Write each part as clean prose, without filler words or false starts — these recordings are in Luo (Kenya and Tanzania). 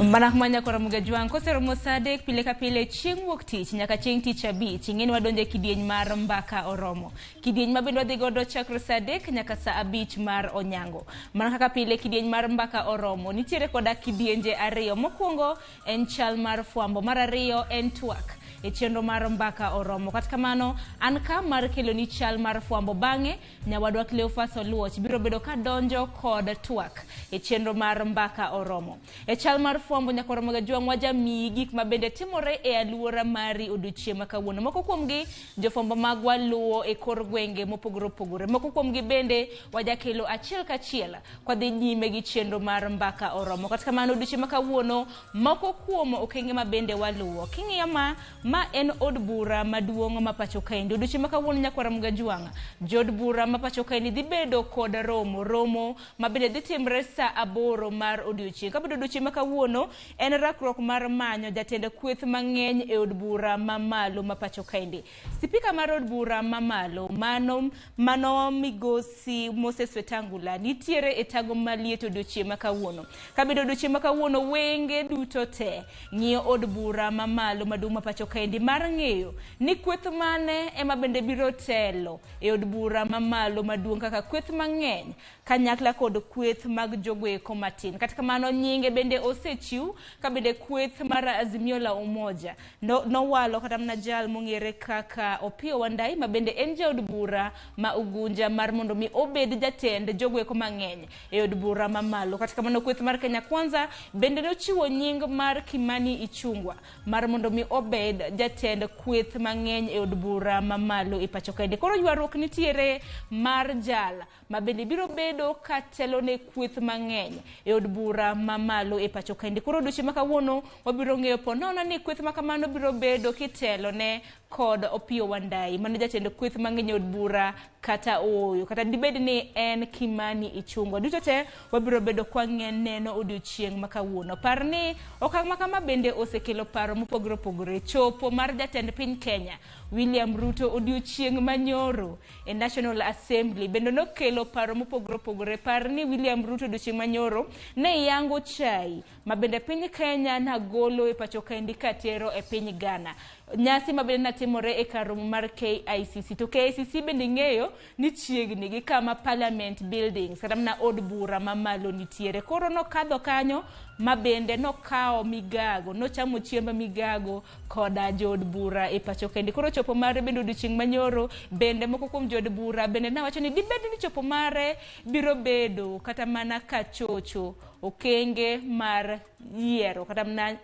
Manak manya kora mga juang ko sa Romosadek pile ka pile ching wokti nyaka ching ti chabi chingin wadonje kidieny mar Mbaka Oromo kidieny mabendo de godo chakro sadek nyaka sa abich mar Onyango manak ka pile kidieny mar Mbaka Oromo nitiere koda kidienje ariyo mokwongo en chal mar fwambo mar ariyo en twak e chenro mar Mbaka Oromo kata kamano an ka mar kelo ni chal mar fwambo bange nyawadwa Cleophas Oluoch biro bedo ka donjo kod twak e chenro mar Mbaka Oromo e chal mar fwambo nyakoro mga juang waja mi gik mabende timore e aluora mari odiochieng' ma kawuono moko kuomgi jofwambo magwa luwo e kor gwenge mopogore opogore moko kuomgi bende waja kelo achiel kachiel kwadhi nyime gi chenro mar Mbaka Oromo kata kamano odiochieng' ma kawuono moko kuom okenge mabende waluwo king'iyo ma en od bura maduong' ma pacho kaendi odiochieng' ma kawuono nyakwara mga juang jod bura ma pacho kaendi dhi bedo kod romo mabende dhi timre sa 8 mar odiochieng' kabedo odiochieng' ma kawuono en rakruok mar manyo jatend kweth mang'eny e od bura mamalo ma pacho kaendi spika mar od bura mamalo mano migosi Moses Wetangula nitiere e tago maliet odiochieng' ma kawuono kabedo odiochieng' ma kawuono wenge duto te ng'iyo od bura mamalo maduong' ma pacho kaendi mar ng'eyo ni kweth mane ema bende biro telo e od bura mamalo maduong' kaka kweth mang'eny kanyakla kod kweth mag jogweko matin kata kamano nyinge bende osechiw kabende kweth mar Azimio la Umoja nowalo kata mna jal mong'ere kaka Opiyo Wandayi mabende en jaod bura ma Ugunja mar mondo mi obed jatend jogweko mang'eny e od bura mamalo kata kamano kweth mar Kenya Kwanza bende nochiwo nying mar Kimani Ichung'wa mar mondo mi obed jatend kweth mang'eny e od bura mamalo e pacho kaendi koro ywaruok nitiere mar jal mabende biro bedo katelo ne kweth mang'eny e od bura mamalo e pacho kaendi koro odiochieng' ma kawuono wabiro ng'eyo ponono ni kweth ma kamano biro bedo kitelo ne kod Opiyo Wandayi mano jatend kweth mang'eny e od bura kata oyo kata dibed ni en Kimani Ichung'wa duto te wabiro bedo kwa neno odiochieng' ma kawuono parni okang' ma kama bende osekelo paro mopogore opogore chopo mar jatend piny Kenya William Ruto odiochieng' manyoro e National Assembly bende nokelo paro mopogore opogore parni William Ruto odiochieng' manyoro ne yango chai mabende piny Kenya na golo e pacho kaendi katero e piny Ghana nyasi mabende natimore e karomo mar KICC to KICC bende ng'eyo ni chiegni gi kama Parliament Buildings kata mna od bura mamalo nitiere koro nokadho kanyo mabende nokao migago nochamo chiemba migago koda jod bura e pacho kaendi koro chopo mare bende odiochieng' manyoro bende moko kuom jod bura bende nawacho ni dibed ni chopo mare biro bedo kata mana kachocho okenge mar yiero kata mna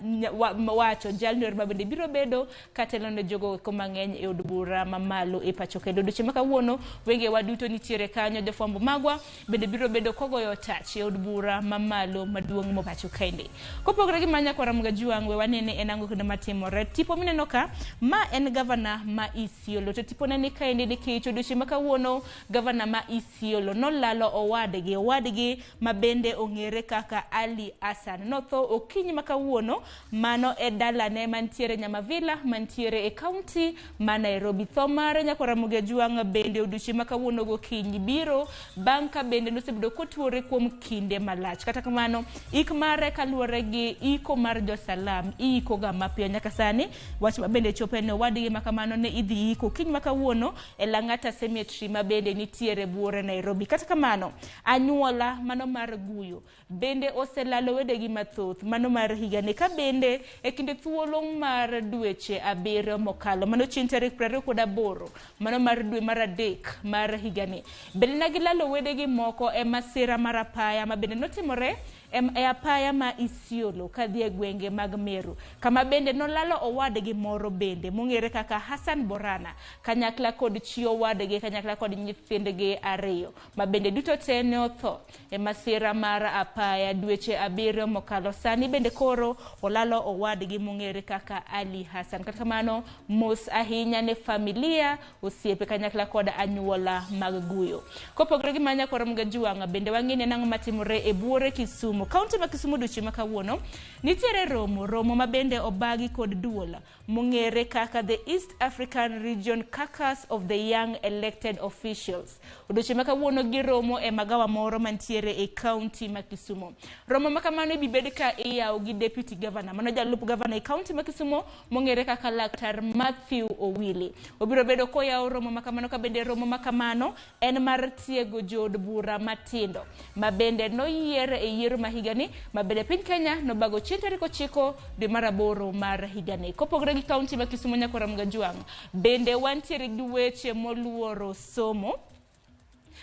wacho jalnor mabende biro bedo katelo ne jogo ko mang'eny e od bura mamalo e pacho kaendi odiochieng' ma kawuono wenge waduto nitiere kanyo jofwambo magwa bende biro bedo kogoyo tach e od bura mamalo maduong' mo pacho kaendi kopogore gi manya kwara mga juang we wanene en ang'o kendo matimore tipo mineno ka ma en gavana ma Isiolo to tipo neni kaendi nikech odiochieng' ma kawuono gavana ma Isiolo nolalo owadgi mabende ong'ere kaka Ali Hassan notho okinyi ma kawuono mano e dalane mantiere Nyamavila mantiere e county ma Nairobi tho mare nyakwara mga juang bende odiochieng' ma kawuono gokinyi biro bang' ka bende nosebedo kotuore kuom kinde malach kata kamano ik mare kaluwore gi iko mar josalam iko ga mapiyo nyaka sani wach mabende chope ne owadgi makamano ne idhi iko kiny ma kawuono e Lang'ata Cemetery mabende nitiere buore Nairobi kata kamano anyuola mano mar Guyo bende oselalo wedegi mathoth mano mar higani ka bende e kinde thuolo mar dweche 7 mokalo mano chieng' tarik 28 mano mar dwe mar adek mar higani bende nagilalo wedegi moko e masira mar apaya mabende notimore e apaya ma Isiolo kadhi e gwenge mag Meru kama bende nolalo owadgi moro bende mong'ere kaka Hassan Borana kanyakla kod chio wadgi kanyakla kod nyithindgi ariyo mabende duto te ne otho e masira mar apaya dweche 7 mokalo sani bende koro olalo owadgi mong'ere kaka Ali Hassan kata kamano mos ahinya ne familia osiepe kanyakla kod anyuola mag Guyo kopogore gi manya kwara mga juang bende wang'ine nang'o matimore e buore Kisumu Kisumu. County ma Kisumu duchi ma kawuono nitiere romo mabende obagi kod duola mong'ere kaka the East African Region Caucus of the Young Elected Officials. Oduchi ma kawuono giromo e magawa moro mantiere e county ma Kisumu. Romo ma kamano ibibed ka iyawo gi deputy governor, mano jalup governor e county ma Kisumu mong'ere kaka Laktar Matthew Owili. Obiro bedo koyawo romo ma kamano ka bende romo ma kamano en mar tiego jood bura matindo mabende noyier e yiero ma higani mabende piny Kenya nobago chieng' tarik 9 dwe mar 8 mar higani. Kopogore gi county ma Kisumu nyaka Ramogi Tv bende wantiere gi weche moluoro somo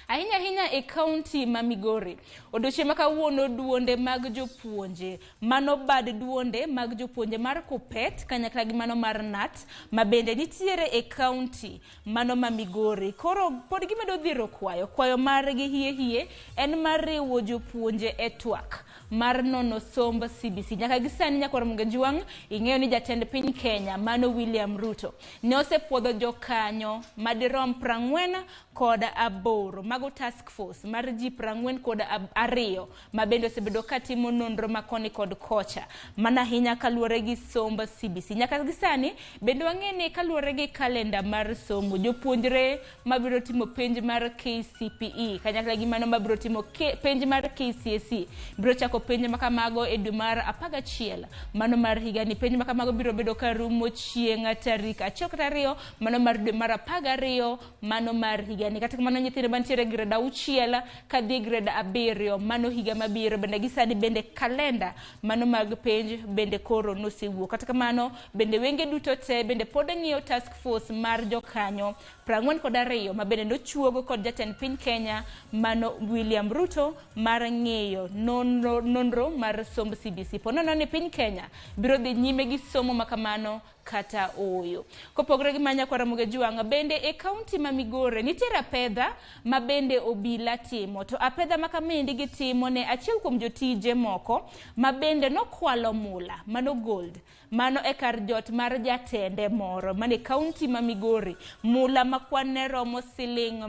ahinya e county ma Migori. Odiochieng' ma kawuono duonde mag jopuonje mano bad duonde mag jopuonje mar Kupet kanyakla gi mano mar Nat mabende nitiere e county mano ma Migori. Koro pod gimedo dhiro kwayo mar gi hie en mar riwo jopuonje e twak mar nono somb CBC. Nyaka gisani nyaka Ramogi Tv ing'eyo ni jatend piny Kenya mano William Ruto ne osepuodho jokanyo madirom 48 mago task force mar ji 42 mabende osebedo katimo nonro makoni kod kocha mana ahinya kaluwore gi somb CBC. Nyaka gisani bende wang'eni kaluwore gi kalenda mar somo jopuonjre mabiro timo penj mar KCPE kanyakla gi mano mabiro timo penj mar KCSE biro chako penj makamago e dwe mar 11 mano mar higani. Penj makamago biro bedo karumo chieng' tarik 12 mano mar dwe mar 12 mano mar higani. Kata kamano nyithindo mantiere grade 6 kadhi grade 7 mano higa mabiro bende gisani bende kalenda mano mag penj bende koro nosewuok. Kata kamano bende wenge duto te bende pod ng'iyo task force mar jokanyo 42 mabende nochuogo kod jatend piny Kenya mano William Ruto mar ng'iyo nonro mar somb CBC. Ponono ni piny Kenya biro dhi nyime gi somo makamano kata oyo. Kopogore gi manya kwa Ramogi Tv bende e county ma Migori nitiere apedha mabende obila timo. To apedha makamendi gitimo ne achiel kuom jotije moko mabende nokwalo mula mano gold mano e kar jot mar jatende moro mane county ma Migori mula makwanne romo siling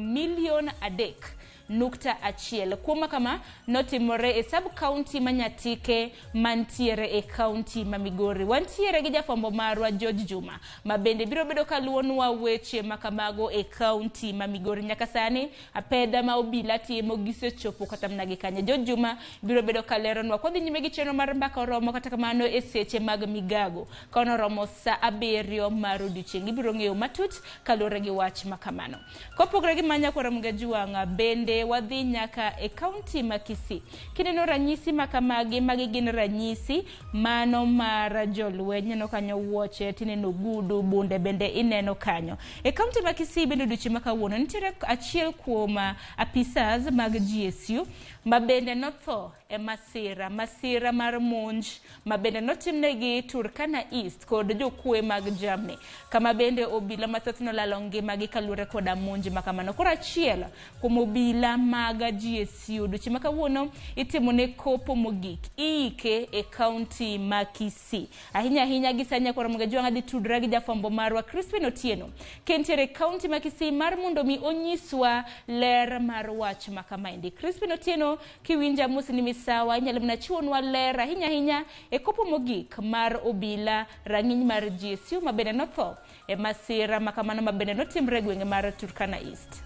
$3.1 kuoma kama notimore e sub county manyatike mantiere e county ma Migori. Wantiere gi jafombo marwa George Juma mabende biro bedo kaluonwa weche makamago e county ma Migori. Nyaka sani apedha ma obila timo gisechopo kata mnagi kanye. George Juma biro bedo kaleronwa kodhi nyime gi chenro mar mbaka oromo kata kamano e seche mag migago kono romo sa 7 mar odiochieng' ibiro ng'eyo matut kaluwore gi wach makamano. Kopogore gi manya kwa Ramogi Tv bende wadhi nyaka e county ma Kisii. Kineno ranyisi makamagi magi gin ranyisi mano mar jolweny no kanyo wuoche tineno gudu bunde bende ineno kanyo. E county ma Kisii bende odiochieng' ma kawuono nitiere achiel kuom apisas mag GSU mabende notho e masira mar monj mabende notimnegi Turkana East kod jokwe mag Germany kama bende obila mathoth nolalo ngimagi kaluwore koda monj makamano. Koro achiel kuom obila mag GSU odiochieng' ma kawuono itimone kopo mogik iike e county ma Kisii. Ahinya gisanya kwa Ramogi Tv dhi tudra gi jafombo marwa Crispin Otieno kentiere county ma Kisii mar mondo mi onyiswa ler mar wach makamaendi. Crispin Otieno kiwinja mos ni misawa inyalo mna chiwonwa ler ahinya e kopo mogik mar obila rang'iny mar GSU mabende notho e masira makamano mabende notimre gwenge mar Turkana East.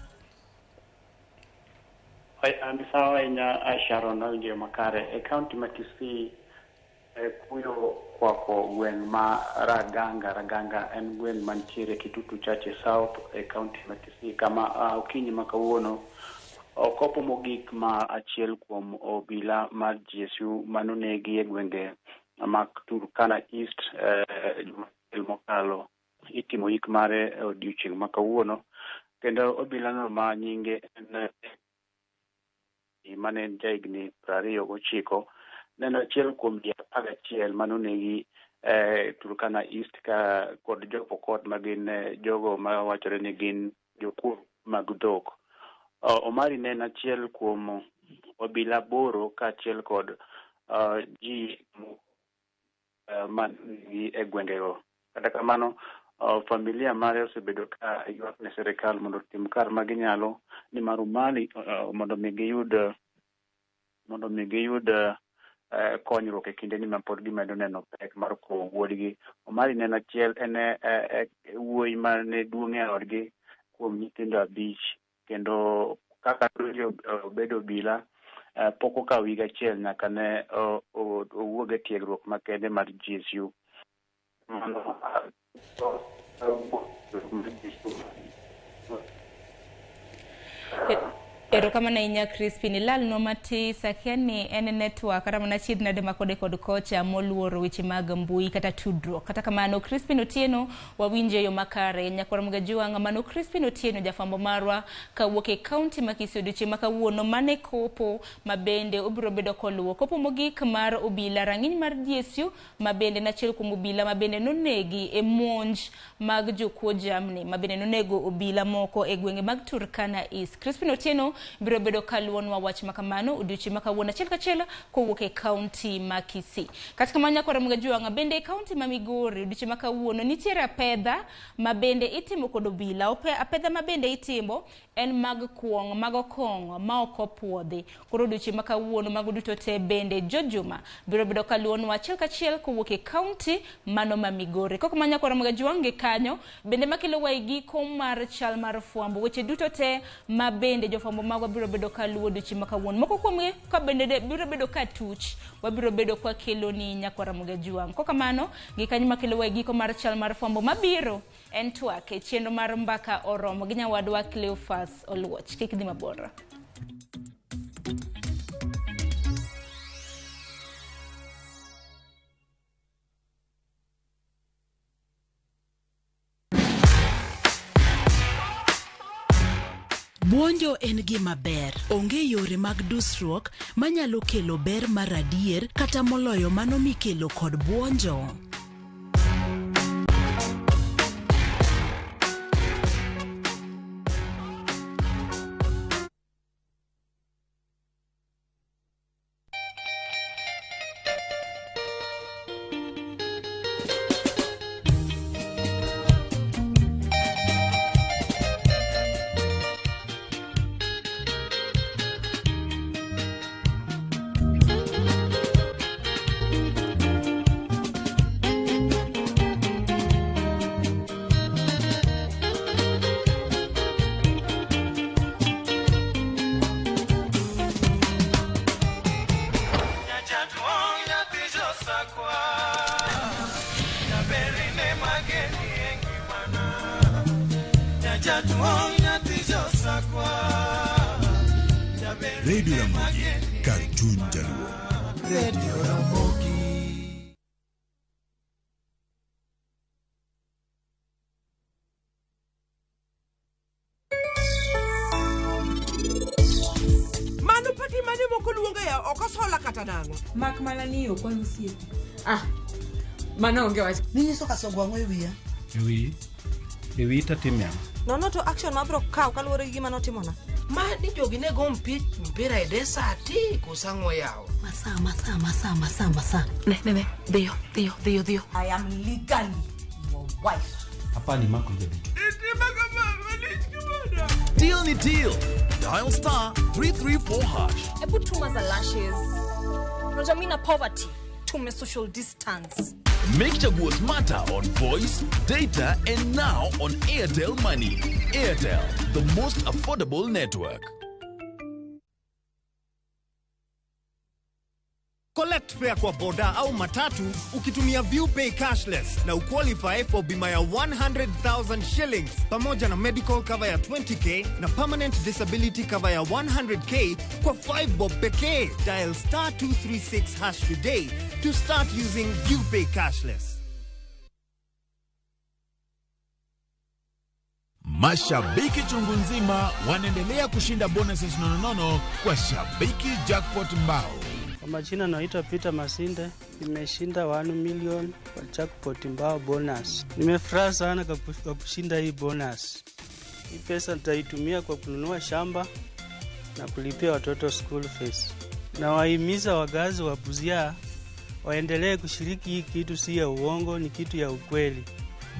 Misawa inya Sharon Algio makare e county ma Kisii kuyo kwako gweng' ma Raganga en gweng' mantiere Kitutu Chache South e county ma Kisii kama okinyi ma kawuono okopo mogik ma achiel kuom obila mar GSU manonegi e gwenge mag Turkana East mokalo itimo yik mare odiochieng' ma kawuono kendo obila no ma nyinge mane jaigni 29 neno achiel kuom ji 11 manonegi Turkana East ka kod jopokot magin jogo ma wachore ni gin jokuo mag dhok. Omari ne achiel kuom obila boro ka achiel kod ji man e gwengego. Kata kamano familia mare osebedo ka ywak ne sirikal mondo tim kar maginyalo ni marumani mondo mi giyud konyruok e kinde ni ma pod gimedo neno pek mar kowo wuodgi. Omari neno achiel en wuoyi mane duong' e odgi kuom nyithindo 5 kendo kaka obedo obila pok okawo higa achiel nyaka ne owuog e tiegruok makende mar GSU. Erokamano ahinya Crispin ilal no matis akia ni en network kata mana chied nade makode kod kocha moluoro weche mag mbui kata tudruok. Kata kamano Crispin Otieno wawinje yo makare nyakwara Mgajuang mano Crispin Otieno jafambo marwa kawuok e kaunti ma Kisii odiochieng' makawuono mane kopo mabende obiro bedo koluwo kopo mogik mar obila rang'iny mar GSU mabende nachiel kuom obila mabende nonegi e monj mag jokuo jamni mabende nonego obila moko e gwenge mag Turkana East. Crispin Otieno biro bedo kaluonwa wach makamano odiochieng' makawuono achiel kachiel kowuok e kaunti ma Kisii. Kata kamano nyakwara Mgajuang bende e kaunti ma Migori odiochieng' makawuono nitiere apedha mabende itimo kod obila. Apedha mabende itimo en mag kuong' mag okong' ma ok opuodhi. Koro odiochieng' makawuono mago duto te bende Jojuma biro bedo kaluonwa achiel kachiel kowuok e kaunti mano ma Migori. Koko ma nyakwara Mgajuang gi kanyo bende makelo wa giko mar chal mar fwambo weche duto te mabende jofwambo magwa biro bedo kaluwo odiochieng' makawuono. Moko kuomgi ka bende biro bedo katuch wabiro bedo kwa kelo ni nyakwara Mgajuang. Koko kamano gi kanyo makelo wa giko mar chal mar fwambo mabiro en twak e chenro mar mbaka oromo gi nyawadwa Cleophas Oluoch. Kik dhi mabor. Buonjo en gima ber. Onge yore mag dusruok manyalo kelo ber mar adier kata moloyo mano mikelo kod buonjo. Radio Ramogi, Cartoon Jaluo. Radio Ramogi. Manu pati mane moko luonga ya okosola kata nango. Mak mana ni okwan usiep. Mano onge wach. Ninyiso kasogwa ngwe wiya. Ewi tatimya. Nono to action mabro kaw kaluore gi gima notimona. Ma ni jogi ne go mpira e desert kusango yao. Masa. Ne. Dio. I am legally your wife. Hapa ni mako jebitu. Deal ni deal. Dial star 334#. Ebu tuma za lashes. Unajamina poverty. Tume social distance. Make chaguo smarter on voice, data, and now on Airtel Money. Airtel, the most affordable network. Collect fare kwa boda au matatu ukitumia ViewPay cashless na uqualify for bima ya 100,000 shillings pamoja na medical cover ya 20k na permanent disability cover ya 100k kwa 5 bob pekee. Dial star 236# today to start using ViewPay cashless. Mashabiki chungu nzima wanaendelea kushinda bonuses nonono kwa Shabiki Jackpot Mbao. Kwa majina naitwa Peter Masinde, nimeshinda 1 million kwa Jackpot Mbao bonus. Nimefurahi sana kwa kushinda hii bonus. Hii pesa nitaitumia kwa kununua shamba na kulipia watoto school fees. Na wahimiza wagazi wa Busia waendelee kushiriki hii kitu, si ya uongo, ni kitu ya ukweli.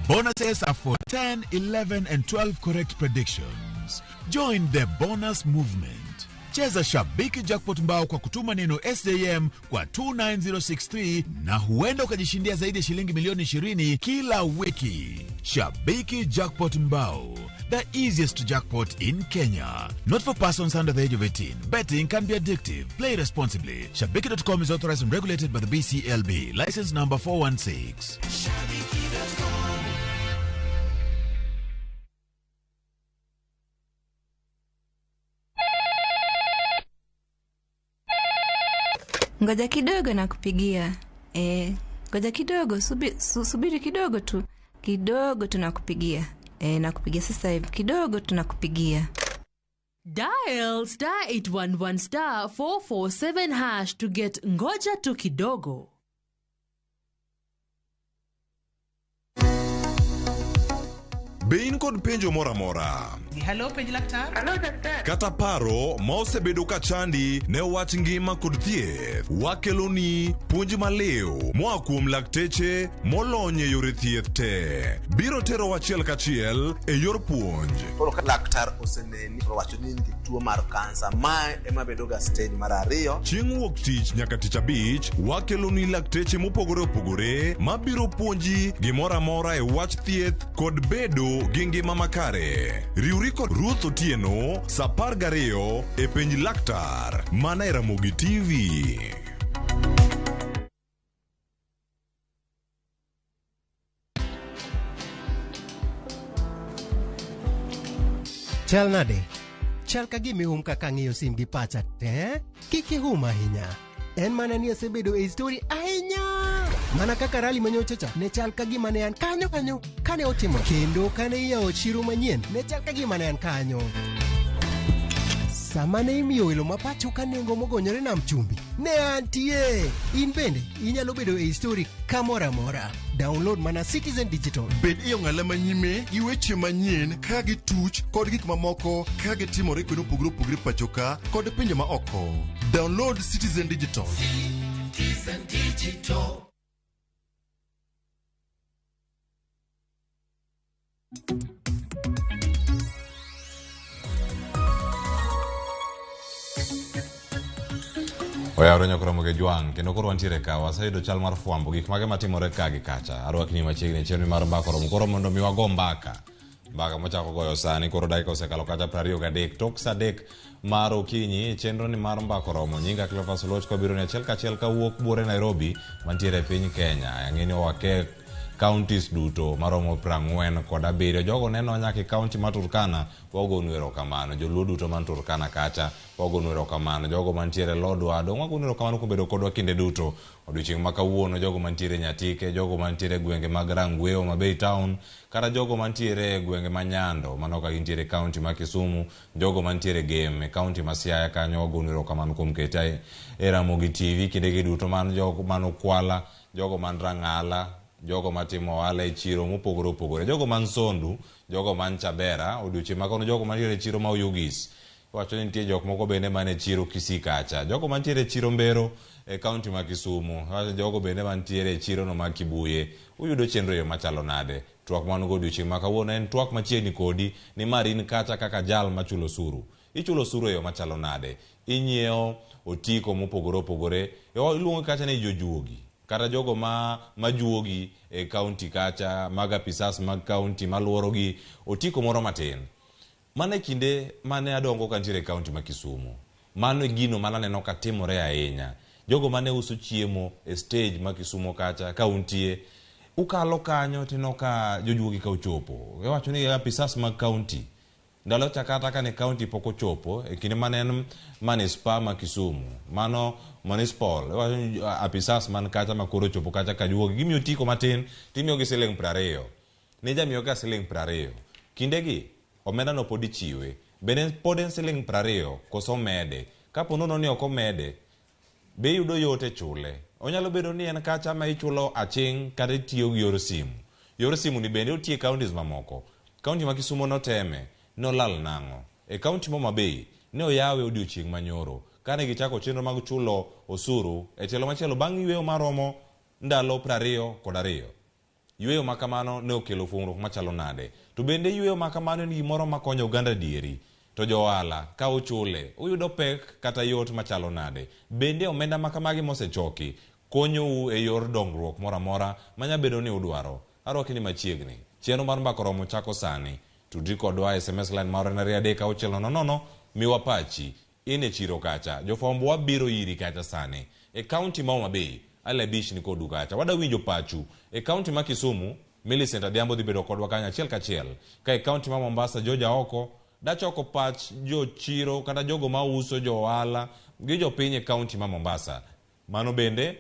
Bonuses are for 10, 11 and 12 correct predictions. Join the bonus movement. Cheza Shabiki Jackpot Mbao kwa kutuma neno SJM kwa 29063 na huenda ukajishindia zaidi ya shilingi milioni 20 kila wiki. Shabiki Jackpot Mbao, the easiest jackpot in Kenya. Not for persons under the age of 18. Betting can be addictive. Play responsibly. Shabiki.com is authorized and regulated by the BCLB. License number 416. Ngoja kidogo nakupigia. Ngoja kidogo, subiri kidogo tu. Kidogo tunakupigia. Nakupigia sasa hivi. Kidogo tunakupigia. Dial *811*447# to get ngoja tu kidogo. Bein kod penjo mora mora. Hello, penj laktar. Hello, daktar. Kata paro ma osebedo ka chandi ne wach ngima kod thieth. Wakeloni puonj maleo moa kuom lakteche molony e yore thieth te. Biro tero wachiel kachiel e yor puonj. Koro ka laktar oseneni wacho ni nigi tuo mar kansa, mae ema bedo ga stage mar 2. Chieng' wuok tich nyaka tich abich, wakeloni lakteche mopogore opogore mabiro puonji gimora mora e wach thieth kod bedo gi ngima makare. Riwri kod Ruth Otieno, saa 12 e penj laktar, mana e Ramogi TV. Chal nade? Chal ka gimi kaka ng'iyo sim gi pacha te? Kiki ahinya. En mana ni asebedo e story ahinya. Mana kaka rally manyochacha ne chal ka gima ne an kanyo kane otimo. Kendo kane iyawo chiro manyien ne chal ka gima ne an kanyo. Sama ne imiyo welo mapacho ka nengo mogonyore nam chumbi ne antie. In bende inyalo bedo e story kamora mora. Download mana Citizen Digital. Bed iyo ng'ala manyime gi weche manyien ka gi tuch kod gik mamoko ka gi timore kuno pogre pachoka kod pinje ma oko. Download Citizen Digital. Citizen Digital. Oya oronyo kromo ge juang kendo koro wantiere ka wasayudo chal mar fwambo gik mage matimore ka gi kacha. Arwakni machiegni chenro mar mbaka romo koro mondo mi wago mbaka mochako goyo sani koro dakika osekalo kata 23 tok saa 3 mar okinyi. Chenro ni mar mbaka romo nyinga Cleophas Oloch ko biro ni achiel kachiel ka wuok buore Nairobi mantiere e piny Kenya. Ang'eni wake counties duto maromo 47 jogo neno nyaka county ma Turkana wagonu erokamano. Joluo duto man Turkana kacha wagonu erokamano. Jogo mantiere Lodwar wagonu erokamano kubedo kodwa kinde duto. Odiochieng' ma kawuono jogo mantiere Nyatike, jogo mantiere gwenge mag Rangweyo Mabei Town, kata jogo mantiere gwenge ma Nyando mano ka gintiere county ma Kisumu, jogo mantiere Game county ma Siaya kanyo wagonu erokamano kuom keta e Ramogi TV kinde duto. Man jogo man Okwala, jogo man Rang'ala, jogo matimo ohala e chiro mopogore opogore, jogo man Sondu, jogo man Chabera. Odiochieng' ma kono jogo mantiere chiro ma Oyugis. Wacho ni nitie jok moko bende mane chiro Kisikacha, jogo mantiere chiro Mbero e county ma Kisumu, jogo bende mantiere chiro no ma Kibuye. Uyudo chenro yo machalo nade. Twak man go odiochieng' ma kawuono en twak machiegni kodi ni marin kacha kaka jal machulo suru. Ichulo suru yo machalo nade. Inyiewo otiko mopogore opogore. Iluongo kacha ni jojuogi. Kata jogo majuogi e county kacha, maga pisas mag county maluorogi otiko moro matin. Mane kinde mane adongo kantiere county ma Kisumu. Mano gino mananeno ka timore ahinya. Jogo mane uso chiemo e stage ma Kisumu kacha kauntie. Ukalo kanyo tino ka jojuogi ka uchopo. Wacho ni pisas mag county. Ndalo chakata ka ne county poko chopo e kinde mane manispa ma Kisumu. Mano municipal apisas man kacha makoro chopo kacha kajuogi gimiyo tiko matin timiyo gi siling 20. Ne jamiyo ka siling 20. Kindegi omenda no podi chiwe. Bende poden siling 20 koso mede. Kapo nono ni ok omede be yudo yote chule. Onyalo bedo ni en kacha ma ichulo aching kata tiyo gi yor simu. Yor simu ni bende otie counties mamoko. County ma Kisumu no teme no lal nango. E county mo Mabei ne oyawe odiochieng' manyoro. Kane gichako chenro mag chulo osuru e tielo machielo bang' yweyo maromo ndalo 22. Yweyo makamano ne okelo fungruok machalo nade. To bende yweyo makamano ni gimoro makonyo oganda dieri. to joala ka uchule uyudo pek kata yot machalo nade. Bende omenda makamagi mosechoki konyo e yor dongruok moramora manya bedo ni udwaro. Arwaki ni machiegni. Chenro mar mbako romo chako sani. Tudri kodwa SMS line mar 3 miwa pachi. Ine chiro kacha. Jofombo wabiro iri kacha sani. E county ma Homa Bay ale bish ni kodu kacha. Wada winjo pachu. E county ma Kisumu Millicent Adhiambo dhi bedo kodwa kanya achiel kachiel. Ka e county ma Mombasa Joja oko dachoko pach jo chiro kata jogo ma uso jo ohala gi jo piny e county ma Mombasa. Mano bende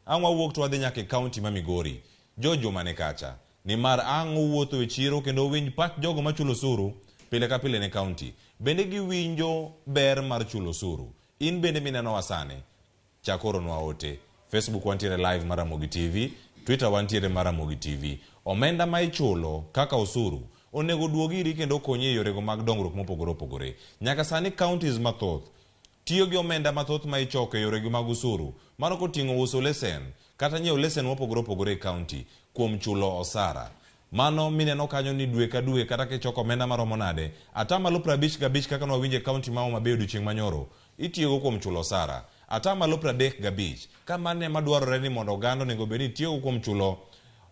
angwa wuok to wadhi nyaka e county ma Migori. Jojo mane kacha. Nimar ang wuotho e chiro kendo winj pach jogo machulo osuru pile ka pile ne county. Bende gi winjo ber mar chulo osuru. In bende mineno wasane. Chakoro nwa ote. Facebook wantiere live mar Ramogi TV. Twitter wantiere mar Ramogi TV. Omenda ma ichulo kaka osuru onego duogiri kendo konyi e yorego mag dongruok mopogore opogore. Nyaka sani counties mathoth tiyo gi omenda mathoth ma ichoko e yorego mag osuru. Mano koting'o uso lesen kata nyiewo lesen mopogore opogore e county kuom chulo osara. Mano mineno kanyo ni dwe ka dwe kata kichoko omenda maromo nade. Atamalo 55 kaka nwawinje county ma Homa Bay odiochieng' manyoro itiyogo kuom chulo osara. Atamalo 35 ka mane madwarore ni mondo oganda onego bed ni tiyogo kuom chulo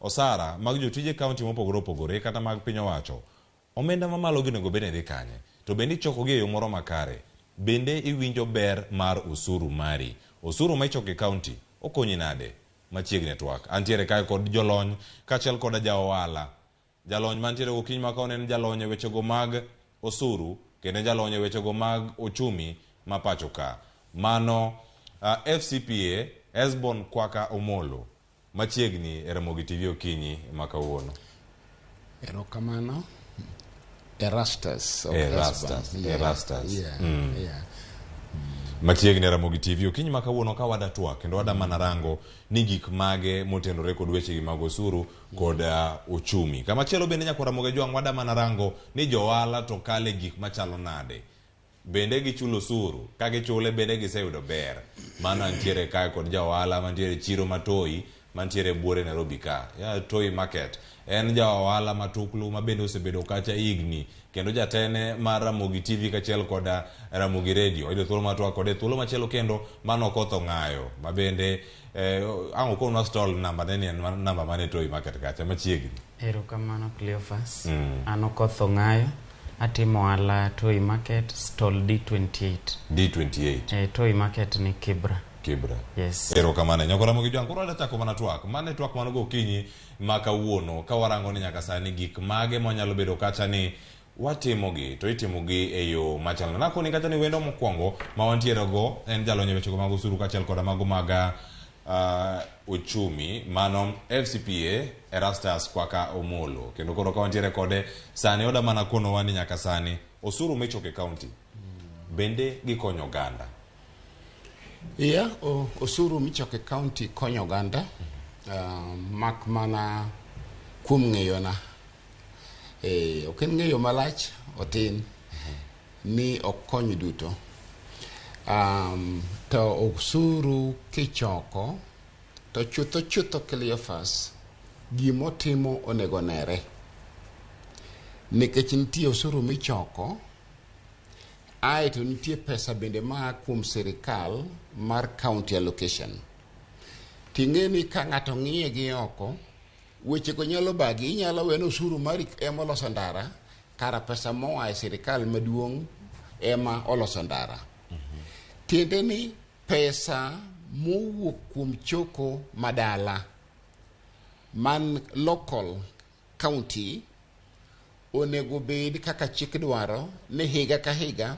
osara mag jotije county mopogore opogore kata mag piny owacho. Omenda mamalo gi onego bed ni dhi kanye. To bende ichoko gi e yo moro makare. Bende iwinjo ber mar osuru mari. Osuru ma ichoko e county okonyi nade? Machiegni network. Antiere kae kod jolony kaachiel kod ja ohala. Jalony mantiere gokinyi maka onen jalony e wechego mag osuru kendo jalony e wechego mag ochumi ma pacho ka. Mano FCPA Esbon Kwaka Omolo. Machiegni e Ramogi TV okinyi maka uono. Erokamano. Erastus. Erastus. Machiegni e Ramogi TV okinyi maka uono ka wada twak kendo wada manarango ni gik mage motendore kod wechegi mag osuru kod ochumi. Kama chielo bende nyaka Ramogi Jwang wada manarango ni johala to kale gik machalo nade. Bende gichulo osuru ka gichule bende giseyudo ber. Mano antiere kae kod ja ohala mantiere chiro matoi mantiere buore Nairobi ka. Ya Toi Market. En ja ohala matuklu ma bende osebedo kacha igni kendo jatene mar Ramogi TV kachiel kod Ramogi Radio. Ido thuolo matwa kod thuolo machielo kendo mano okotho ng'ayo. Ma bende ango kono stall number ne number mane Toi Market kacha machiegni. Erokamano Cleophas. Ano okotho ng'ayo. Atimo ala Toi Market stall D28. D28. Toi Market ni Kibra. Kibra. Yes. Erokamano nyako Ramogi Jwang koro adachako mana twak. Mane twak mano gokinyi maka uono ka warango ni nyaka sani gik mage monyalo bedo kacha ni watimogi to itimogi e yo machal. Nakoni kacha ni wendo mokwongo ma wantiere go en jalonye wechego mag osuru kachiel kod mago mag uchumi mano FCPA Erastus Kwaka Omolo kendo koro ka wantiere kode sani oda mana kono wani nyaka sani osuru michoke county bende gikonyo oganda. Osuru michoke county konyo oganda mak mana kuom ng'eyona. Ok en ng'eyo malach otin ni okony duto. To osuru kichoko to chutho Cleophas gimotimo onego nere. Nikech nitie osuru michoko ae to nitie pesa bende maa kuom sirikal mar county allocation. Ting'eni ka ng'ato ng'iye gi oko wechego nyalo bagi. Inyalo weno osuru mari ema oloso ndara kara pesa moa e sirikal maduong' ema oloso ndara. Tiende ni pesa mowuok kuom choko madala man local county onego bed kaka chik dwaro ni higa ka higa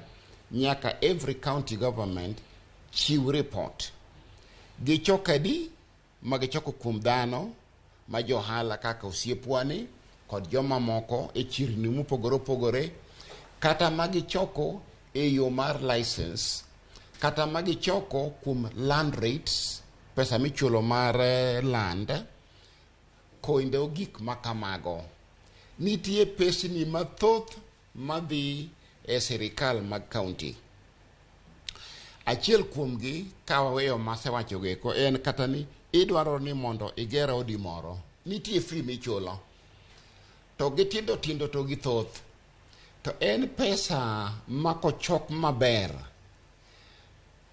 nyaka every county government chiw report. Gichoko adi magichoko kuom dhano ma johala kaka osiepwani kod joma moko e chirni mopogore opogore kata magichoko e yo mar license kata magichoko kuom land rates pesa michulo mar land koindo gik makamago. Nitie pesni mathoth madhi e sirikal mag county. Achiel kuomgi ka waweyo masewacho geko en kata ni idwaro ni mondo iger odi moro. Nitie fee michulo. To gitindo to githoth. to en pesa makochok maber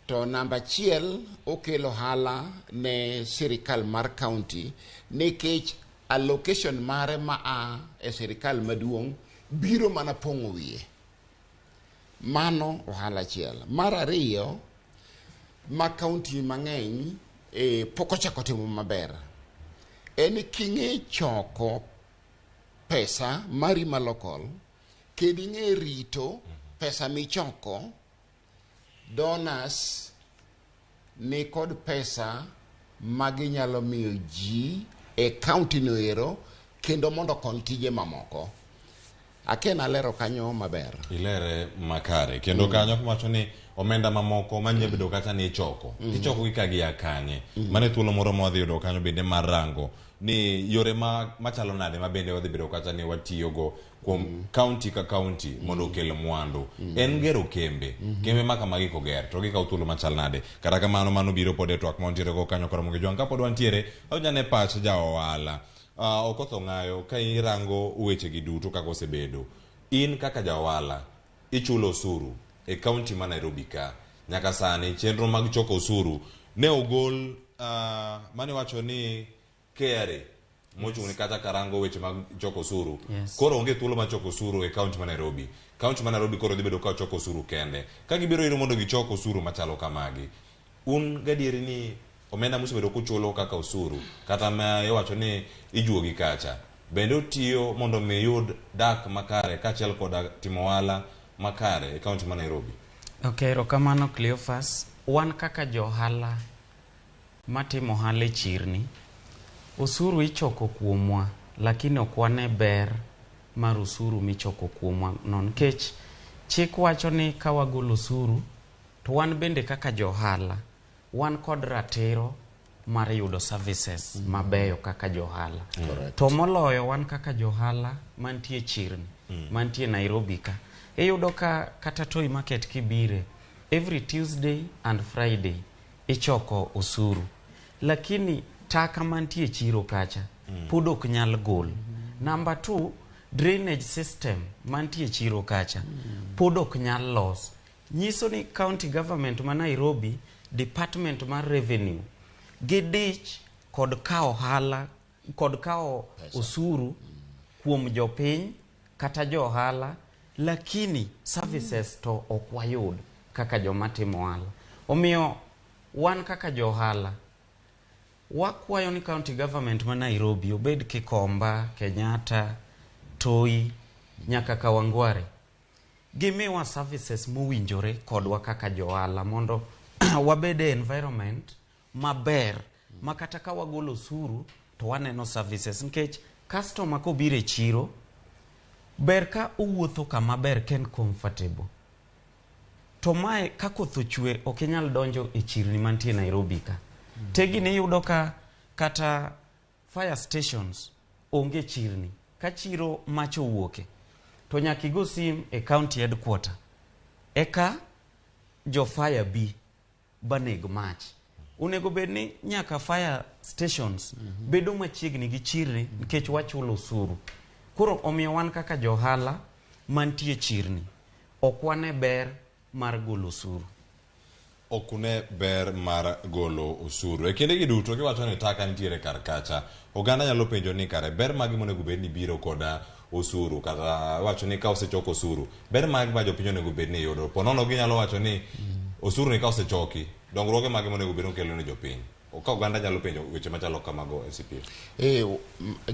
to namba achiel okelo hala ne sirikal mar county nikech allocation mare maa e sirikal maduong' biro mana pong'o wiye. Mano ohala achiel. Mar ariyo, ma county mang'eny pok ochako timo maber en king'e choko pesa mari ma local kendo ing'e rito pesa michoko. Donors ni kod pesa maginyalo miyo ji e county no ero kendo mondo kon tije mamoko. Akena lero kanyo maber. Ilere makare kendo kanyo kumacho ni omenda mamoko manye bedo kata ni choko. Ichoko gi kagi akanye. Mane thuolo moro modhi yudo kanyo bende marango ni yore machalo nade mabende wadhi bedo kata ni watiyogo kuom county ka county mondo okel mwandu. En gero kembe maka magiko ger to gikaw thuolo machal nade. Kata kamano mano biro pod e twak montiere go kanyo Ramogi Jwang kapod wantiere awnyane pach ja ohala. Okotho ng'ayo ka irango weche gi duto kaka osebedo. In kaka ja ohala ichulo osuru e county ma Nairobi ka. Nyaka sani chenro mag choko osuru ne ogol mane wacho ni KRA mochung'ne kata karango weche mag choko osuru. Koro onge thuolo ma choko osuru e county ma Nairobi. County ma Nairobi koro dhi bedo ka choko osuru kende. Ka gibiro iro mondo gichoko osuru machalo kamagi. Un gadieri ni omenda musebedo kuchulo kaka osuru kata ma iwacho ni ijuogi kacha bende otiyo mondo mi yud dak makare kaachiel kod timo ohala makare e county ma Nairobi. Okay, rokamano Cleophas. Wan kaka johala matimo ohala e chirni, osuru ichoko kuomwa lakini ok wane ber mar osuru michoko kuomwa nikech chik wacho ni ka wagolo osuru to wan bende kaka johala wan kod ratiro mar yudo services mabeyo kaka johala. To moloyo wan kaka johala mantie chirni mantie Nairobi ka iyudo ka kata toy market kibire every Tuesday and Friday ichoko osuru lakini taka mantie chiro kacha pod ok nyal gol. Number 2, drainage system mantie chiro kacha pod ok nyal los. Nyiso ni county government ma Nairobi department mar revenue gidich kod kao hala kod kao osuru kuom jopiny kata johala lakini services to ok wayud kaka jomatimo ohala. Omiyo wan kaka johala wakwayo ni county government ma Nairobi obed Kikomba, Kenyatta, Toi nyaka Kawangware gimiwa services mowinjore kodwa kaka johala mondo wabede environment maber makata ka wagolo osuru to waneno services nikech customer ko bire chiro ber ka owuotho kama ber ken comfortable. To mae ka koth ochwe ok inyal donjo e chirni mantie Nairobi ka. Tegi ni yudo ka kata fire stations onge chirni. Ka chiro macho wuoke to nyaka igo sim e county headquarter eka jo fire bi baneg mach. Unego bedni nyaka fire stations bedo machiegni gi chirni nikech wachulo osuru. Koro omiyo wan kaka johala mantie chirni ok wane ber mar golo osuru. Okune ber mar golo osuru. E kinde gi duto kiwacho ni taka nitiere kar kacha oganda nyalo penjo ni kare ber magi monego bed ni biro koda osuru kata wacho ni ka osechoko osuru ber magi ma jopiny onego bed ni yudo. Ponono ginyalo wacho ni osuru ni ka osechoki dongruoge magi monego bed ni kelo ne jopiny. Ka oganda nyalo penjo weche machalo kamago e CPF.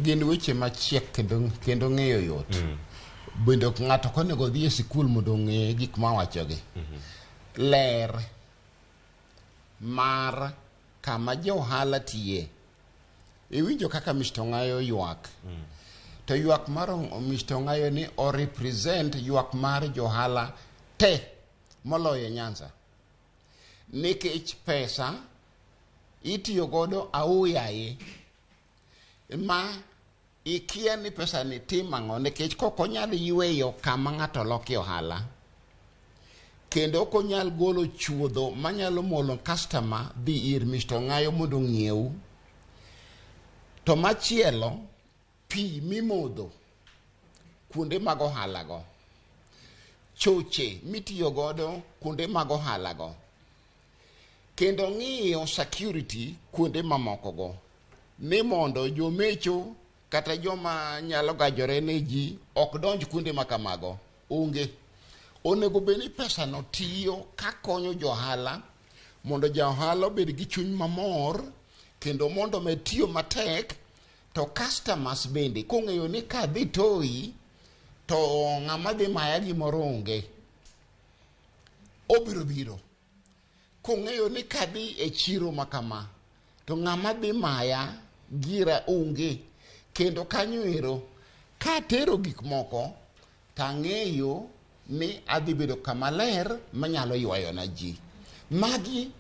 Gin weche machiek kendo ng'eyo yot. Bende ng'ato konego dhi e sikul mondo ng'e gik ma wachogi. Ler mar kama johala tiye. Iwinjo kaka Mr. Ng'ayo ywak. To ywak mar Mr. Ng'ayo ni o represent ywak mar johala te moloyo Nyanza. Nikech pesa itiyo godo auyaye ma ikia ni pesa ni timang'o nikech kokonyal yweyo kama ng'ato loki ohala kendo konyal golo chuodho manyalo molo customer dhi ir Mr. Ng'ayo mondo ng'iew. To machielo pi mimodho kuonde mag ohala go choche mitiyo godo kuonde mag ohala go, kendo ng'iyo security kuonde mamoko go, ni mondo jomecho kata joma nyalo gajore ne ji ok donj kuonde makamago onge. Onego bed ni pesa no tiyo kakonyo johala mondo johala obed gi chuny mamor, kendo mondo med tiyo matek, to customers bende kong'eyo ni ka dhi toyi to ng'ama dhi maya gimoro onge, obiro biro. Kong'eyo ni ka dhi e chiro makama to ng'ama dhi maya gira onge, kendo kanyo ero ka tero gik moko tang'eyo ni adhi bedo kama ler manyalo ywayo na ji. Magi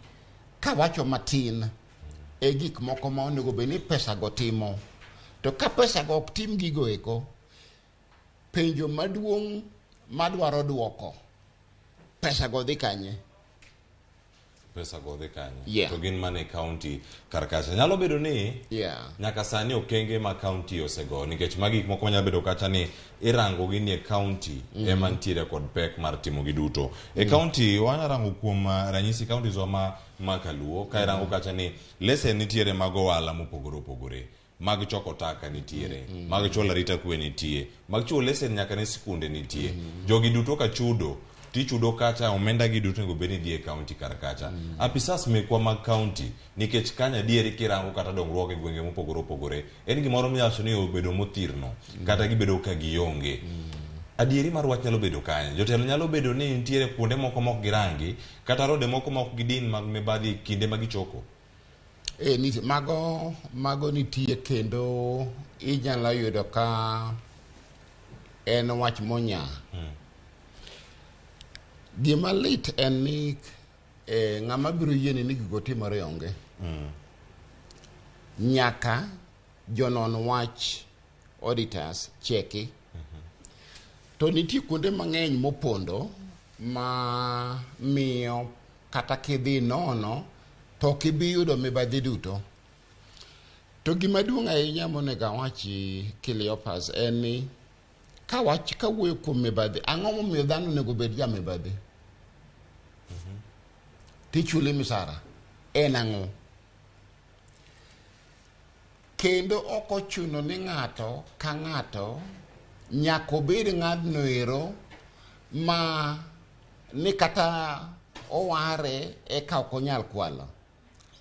kawacho matin e gik moko ma onego bed ni pesa go timo. To ka pesa go ok tim gigo eko, penjo maduong' madwaro duoko, pesa go dhi kanye? Pesa go dhi kanye? Yeah. To gin mane county karkacha. Nyalo bedo ni nyaka sani okenge ma county osego, nikech magi gik moko manyalo bedo kacha ni irango gi ni county ema ntiere kod pek mar timo gi duto. E county wanyarango kuom ranyisi county ma Kaluo, ka irango kacha ni lesen nitiere mag ohala mopogore opogore. Mag choko taka nitiere, mag chulo arita kwe nitie, mag chulo lesen nyaka ne sikunde nitie. Jogi duto ka chudo, tichudo kacha omenda gi duto nego beni die county karkacha. Apisas mekwa mag county, nikech kanya dieri kirango kata dongruok e gwenge mopogore opogore, en gimoro miyaso ni obedo mothirno, kata gibedo ka gionge. Adieri mar wach nyalo bedo kanya. Jotelo nyalo bedo ni nitiere kuonde moko mok girangi, kata rode moko mok gidin mag mibadhi kinde magichoko. Mago nitie, kendo inyalo yudo ka en wach monya. Gima lit en ni ng'ama biro yiene ni gigo timore onge. Nyaka jonon wach auditors cheki. To nitie kuonde mang'eny mopondo ma miyo kata kidhi nono to kibi yudo mibadhi duto. To gima duong' ahinya monego awachi Cleopas en ni kawuoyo kuom mibadhi, ang'o momiyo dhano onego bed ja mibadhi? Tichule misara en ang'o? Kendo ok ochuno ni ng'ato ka ng'ato nyaka obed ng'adno ero ma ni kata oware eka ok onyal kwalo.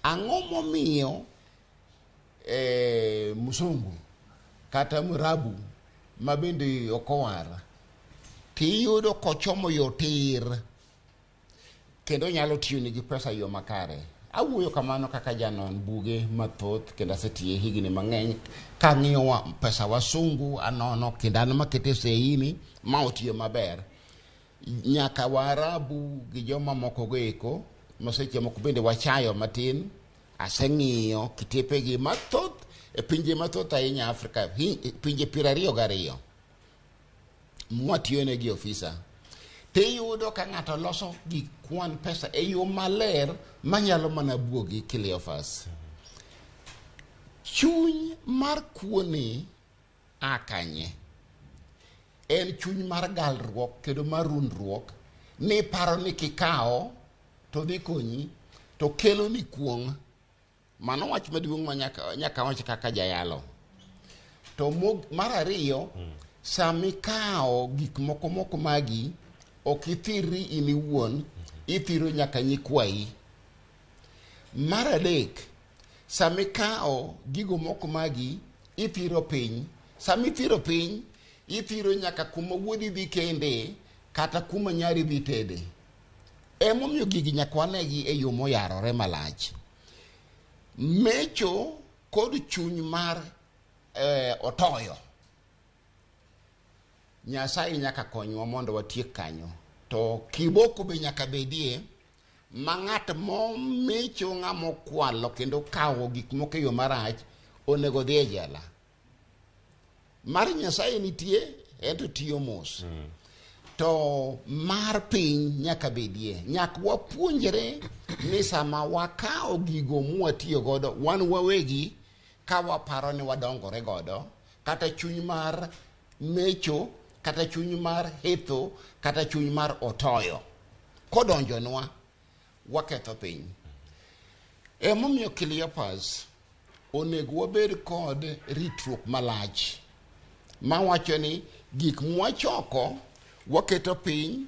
Ang'o momiyo musungu kata murabu ma bende ok owar tiyudo kochomo yotir kendo nyalo tiyo nigi pesa yo makare? Awuoyo kamano kaka janon buge mathoth, kendo asetiye higni mang'eny kang'iyo pesa wasungu anono, kendo an makete seini ma otiyo maber. Nyaka Waarabu gi joma moko go eko moseche moko bende wachayo matin, aseng'iyo kitepegi mathoth e pinje mathoth ahinya Afrika, pinje 22 mwatiyo negi ofisa. Tiyudo ka ng'ato loso gik kwan pesa e yo maler manyalo mana buogi Cleophas. Chuny mar kuoni akanye? En chuny mar galruok kendo mar rundruok, ni paro ni kikao to dhi konyi to kelo ni kuong'. Mano wach maduong' ma nyaka wach kaka jayalo. To mar ariyo, samikao gik moko magi ok ithiri in iwuon, ithiro nyaka nyikwayi. Mar adek, samikao gigo moko magi ithiro piny. Samithiro piny, ithiro nyaka kuma wuodi dhi kende kata kuma nyari dhi tede. Emomiyo gigi nyaka wanegi e yo moyarore malach. Mecho kod chuny mar otoyo, Nyasaye nyaka konywa mondo watiek kanyo. To kiboko be nyaka bedie ma ng'at momecho ng'amo kwalo kendo kawo gik moko e yo marach onego dhi e jela. Mar Nyasaye nitie, ento tiyo mos. To mar piny nyaka bedie. Nyaka wapuonjre ni sama wakao gigo mwatiyo godo wan wawegi, ka waparo ni wadongore godo, kata chuny mar mecho kata chuny mar hetho kata chuny mar otoyo kodonjonwa waketho piny. Emomiyo Cleopas onego wabed kod ritruok malach mawacho ni gik mwachoko waketo piny,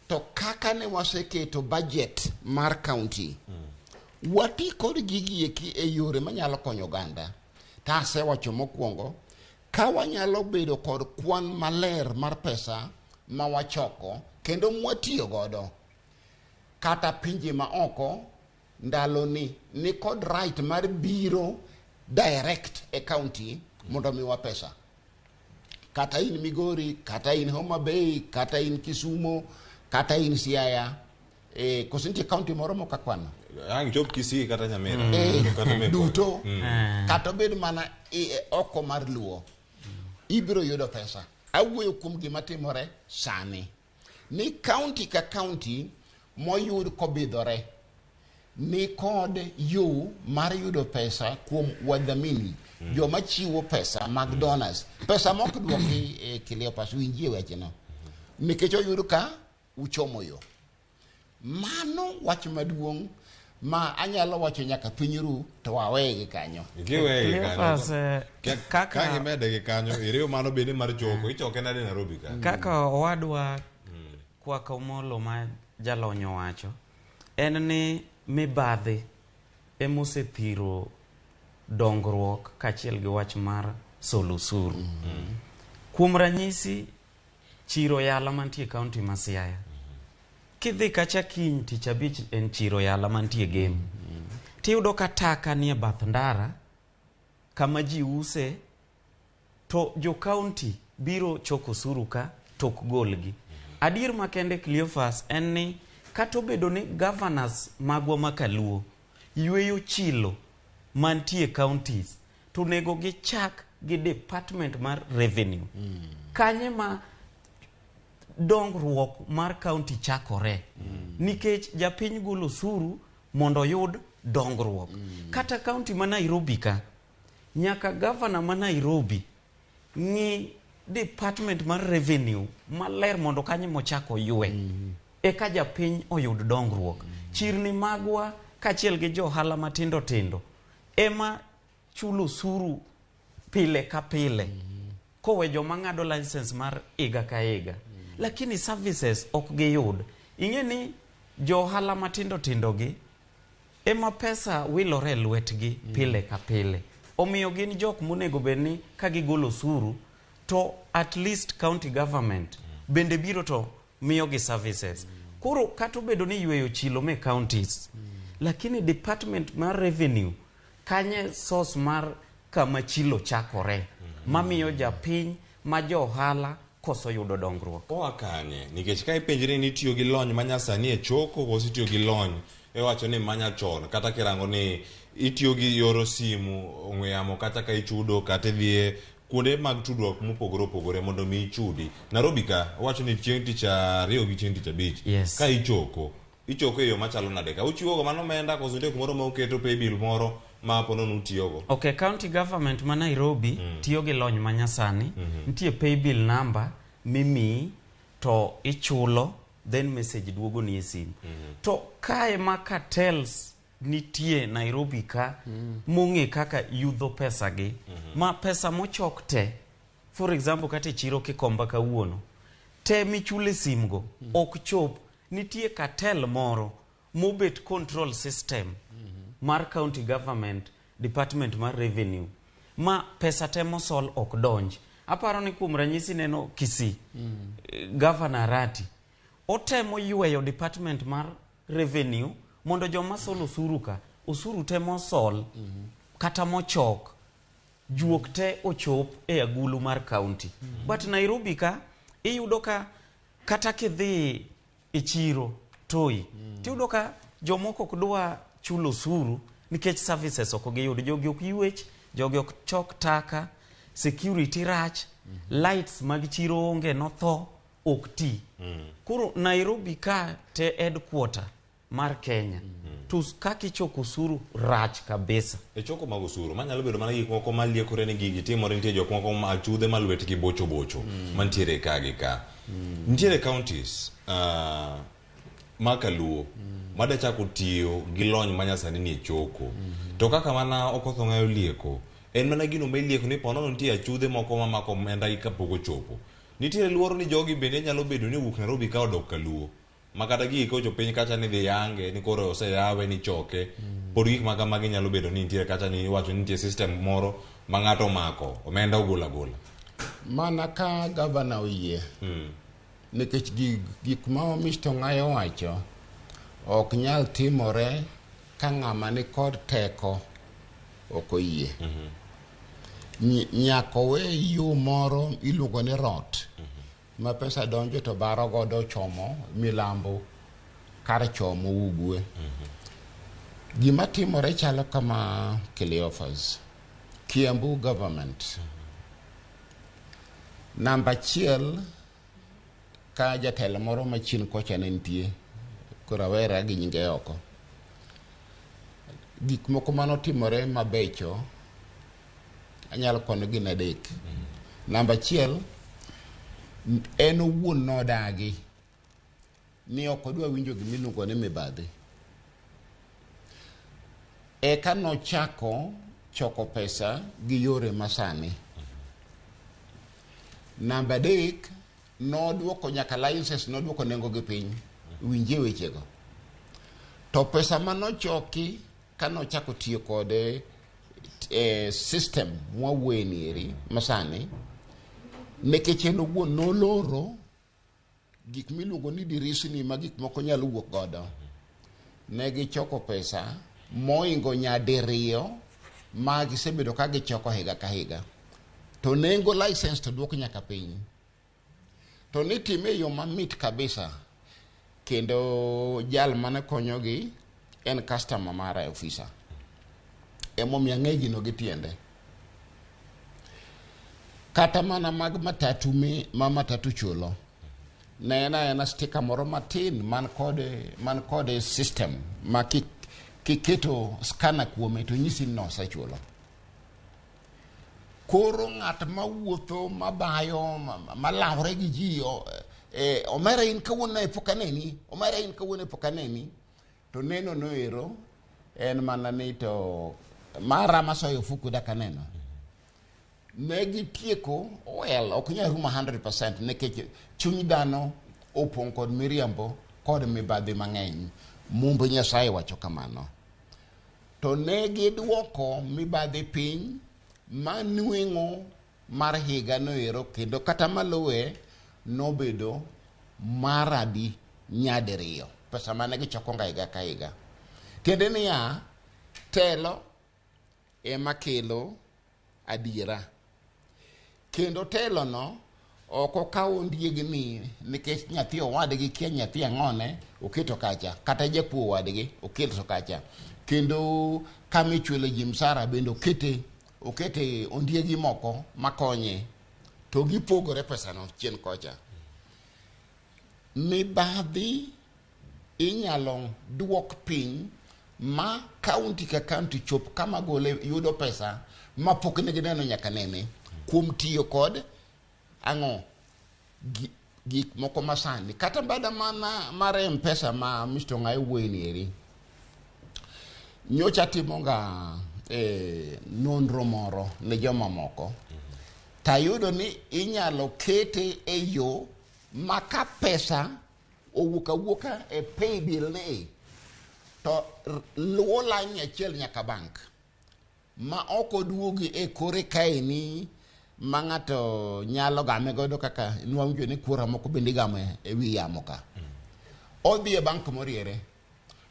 to kaka ne waseketo budget mar county wati kod gigi eki e yore manyalo konyo oganda. Ta asewacho mokwongo, ka wanyalo bedo kod kwan maler mar pesa ma wachoko kendo mwatiyo godo, kata pinje ma oko ndalo ni kod right mar biro direct e county mondo miwa pesa. Kata in Migori, kata in Homa Bay, kata in Kisumu, kata in Siaya, kosinti county moromo kakwano. Ang job Kisii kata Nyamira. Duto. Kata bed mana oko mar Luo. Ibiro yudo pesa. Awuoyo kuom gima timore sani. Ni county ka county moyud kobidhore ni kod yo mar yudo pesa kuom wadhamini, joma chiwo pesa mag donors. Pesa mok duoki Cleopas winjie wecheno. Nikech oyud ka uchomo yo. Mano wach maduong' ma anyalo wacho nyaka pinyru to wawegi kanyo. Cleopas kaka imede gi kanyo iriyo mano bende mar choko ichoke nade Nairobi ka. Kaka owadwa kwa Komolo ma jalonyo wacho en ni mibadhi emosethiro dongruok kachiel gi wach mar solusuru. Kuom ranyisi, chiro yala mantie kaunti ma Siaya, kidhi kacha kiny tich abich en chiro yala mantie Gem, tiyudo ka taka nie bath ndara kama ji use, to jo kaunti biro choko osuru ka tok golgi. Adier makende Cleopas en ni katobedo ni governors magwa makaluo yweyo chilo mantie counties, to nego gi chak gi department mar revenue. Kanye ma dongruok mar county chakore. Nikech japiny golo osuru mondo yud dongruok. Kata county ma Nairobi ka, nyaka governor ma Nairobi ng'i department mar revenue maler mondo kanye mochako ywe. Eka japiny oyud dongruok. Chirni magwa kachiel gi johala matindo tindo ema chulo osuru pile ka pile, kowe joma ng'ado license mar iga ka iga, lakini services ok giyud. Ing'e ni johala matindo tindo gi ema pesa wilore lwetgi pile ka pile. Omiyo gin jok monego bedni ka gigolo osuru to at least county government bende biro to miyo gi services. Koro kato bedo ni yweyo chilo me counties, lakini department mar revenue kanye source mar kama chilo chakore, mamiyo japiny ma johala koso yudo dongruok. Oa kanye, nikech ka ipenjre ni itiyo gi lony manyasani e choko koso itiyo gi lony wacho ni manyachon, kata kirango ni itiyo gi yoro simu, ong'we yamo, kata ka ichudo kata dhie kuonde mag tudruok mopogore opogore mondo mi ichudi. Nairobi ka wacho ni chieng' tich ariyo gi chieng' tich abich ka ichoko e yo machalo nade ka uchiwo mano omenda koso nitie kumoro ma uketo pay bill moro ma pono nutiyogo? Okay, county government ma Nairobi tiyo gi lony manyasani. Nitie pay bill number mimi to ichulo, then message duogo ni e simu. To kae ma cartels nitie Nairobi ka mong'e kaka yudho pesa gi, ma pesa mochok te, for example kata chiro kikomba kawuono te michule simgo ok chop. Nitie cartel moro mobet control system mar county government department mar revenue ma pesa te mosol ok donj. Aparo ni kuom ranyisi neno Kisii, Governor Rati otemo yweyo department mar revenue mondo joma sol osuru ka osuru te mosol kata mochok juok te ochop e agulu mar county. But Nairobi ka iyudo ka kata kidhi e chiro toi tiyudo ka jomoko ok dwa chulo osuru nikech services ok giyud. Jogi ok ywech, jogi ok chok taka, security rach, lights mag chiro onge, notho, ok ti. Koro Nairobi ka te headquarter mar Kenya. To kaka ichoko osuru rach kabisa. E choko mag osuru manyalo bedo mana gik moko maliekore ni gigi timore, nitie jok moko ma achudhe ma lwetgi bocho bocho mantiere ka gi ka. Nitiere counties makaluo mada chako tiyo gi lony manyasani ni choko. To kaka mana okotho ng'ayo lieko, en mana gino ma ilieko ni ponono nitie achudhe moko mamako omenda gi kapok ochopo. Nitiere luoro ni jogi bende nyalo bedo ni wuok Nairobi ka odok kaluo. Makata gigi kocho piny kacha ni dhi yange ni koro oseyawe ni choke. Pod gik ma kamagi nyalo bedo ni nitie kacha ni iwacho ni nitie system moro ma ng'ato omako omenda ogolo agola. Mana ka gavana oyie. Nikech gik ma Mr. Ng'ayo wacho ok nyal timore ka ng'ama ni kod teko ok oyie. Nyaka we yo moro iluongo ni rot ma pesa donjo to baro godo chomo milambo kar chomo ugwe. Gima timore chalo kama Cleophas, Kiambu government. Namba 1 ka jatelo moro machien kocha ne nitie, Kurawera gi nyinge oko. Gik moko manotimore mabecho anyalo kono gin adek. Namba 1, en owuon nodagi ni ok odwa winjo gimiluongo ni mibadhi. Eka nochako choko pesa gi yore masani. Namba 3, noduoko nyaka licenses, noduoko nengo gi piny. Winje wechego. To pesa manochoki kanochako tiyo kode system mwawuenieri masani, nekech en owuon noloro gik miluongo ni dirisni ma gik moko nyalo wuok godo. Ne gichoko pesa moingo nyadiriyo ma gisebedo ka gichoko higa ka higa. To nengo license to duok nyaka piny. To nitime yo mamit kabisa. Kendo jal mane konyogi en customer mara ofisa. Emomiyo ang'e gino gi tiende. Kata mana mag matatu ma matatu chulo. Ena sticker moro matin man kode system ma kiketo scanner kuome to nyisi no osechulo. Koro ng'at mawuotho mabayo malawre gi ji omera in kawuono e pokaneni, omera in kawuono e pokaneni. To neno noero en mana ni to mara masoyo fuku daka neno. Negi tieko ok nyal rumo 100% nekech chuny dhano opong' kod miriambo kod mibadhi mang'eny. Mumbo Nyasaye wacho kamano. To negi duoko mibadhi piny manueng'o mar higa noero, kendo kata maluwe nobedo maradi nyadiriyo pesa mane gichoko higa ka higa. Tiende niya, telo ema kelo adiera. Kendo telo no oko kawo ndiegni nikech nyathi owadgi kia nyathi ang'one oketo kacha, kata japuo wadgi oketo kacha. Kendo kamichulo ji msara bendo okete ondiegi moko makonye. To gipogore pesa no chien kocha. Mibadhi inyalo duok piny ma county ka county chop kama gole yudo pesa ma pok ne gineno nyaka nene kuom tiyo kod ang'o gik moko masani. Kata bada mana mar M-Pesa ma Mr. Ng'ayo wuoyenieri. Nyocha timonga nonro moro ne joma moko. Tayudo ni inyalo kete e yo maka pesa owuoka e pay bill ni to luwo line achiel nyaka bank ma oko duogi e kore kaeni ma ng'ato nyalo game godo kaka nwang'o ni kura moko bende game e wi yamo ka. Odhi e bank moriere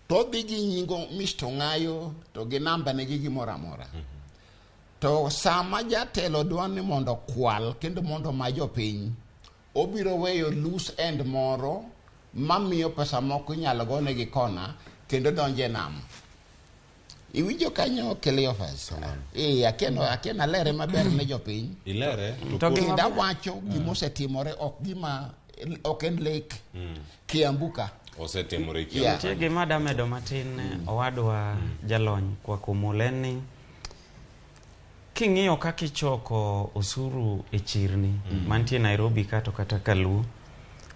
to odhi gi nyingo Mr. Ng'ayo to gi namba ne gi gimoro amora. To sama jatelo dwani mondo kwal kendo mondo ma jopiny, obiro weyo loose end moro mamiyo pesa moko inyalo gone gi kona kendo donje nam. Iwinjo kanyo Cleophas. Akiena lere maber ne jopiny. Ilere? Kendo wacho gimosetimore ok en lek Kiambuka. osetimore nitie gima damedo matin owadwa jalony kwa kumuleni king'iyo kaka ichoko osuru e chirni mantie Nairobi kata Kaluo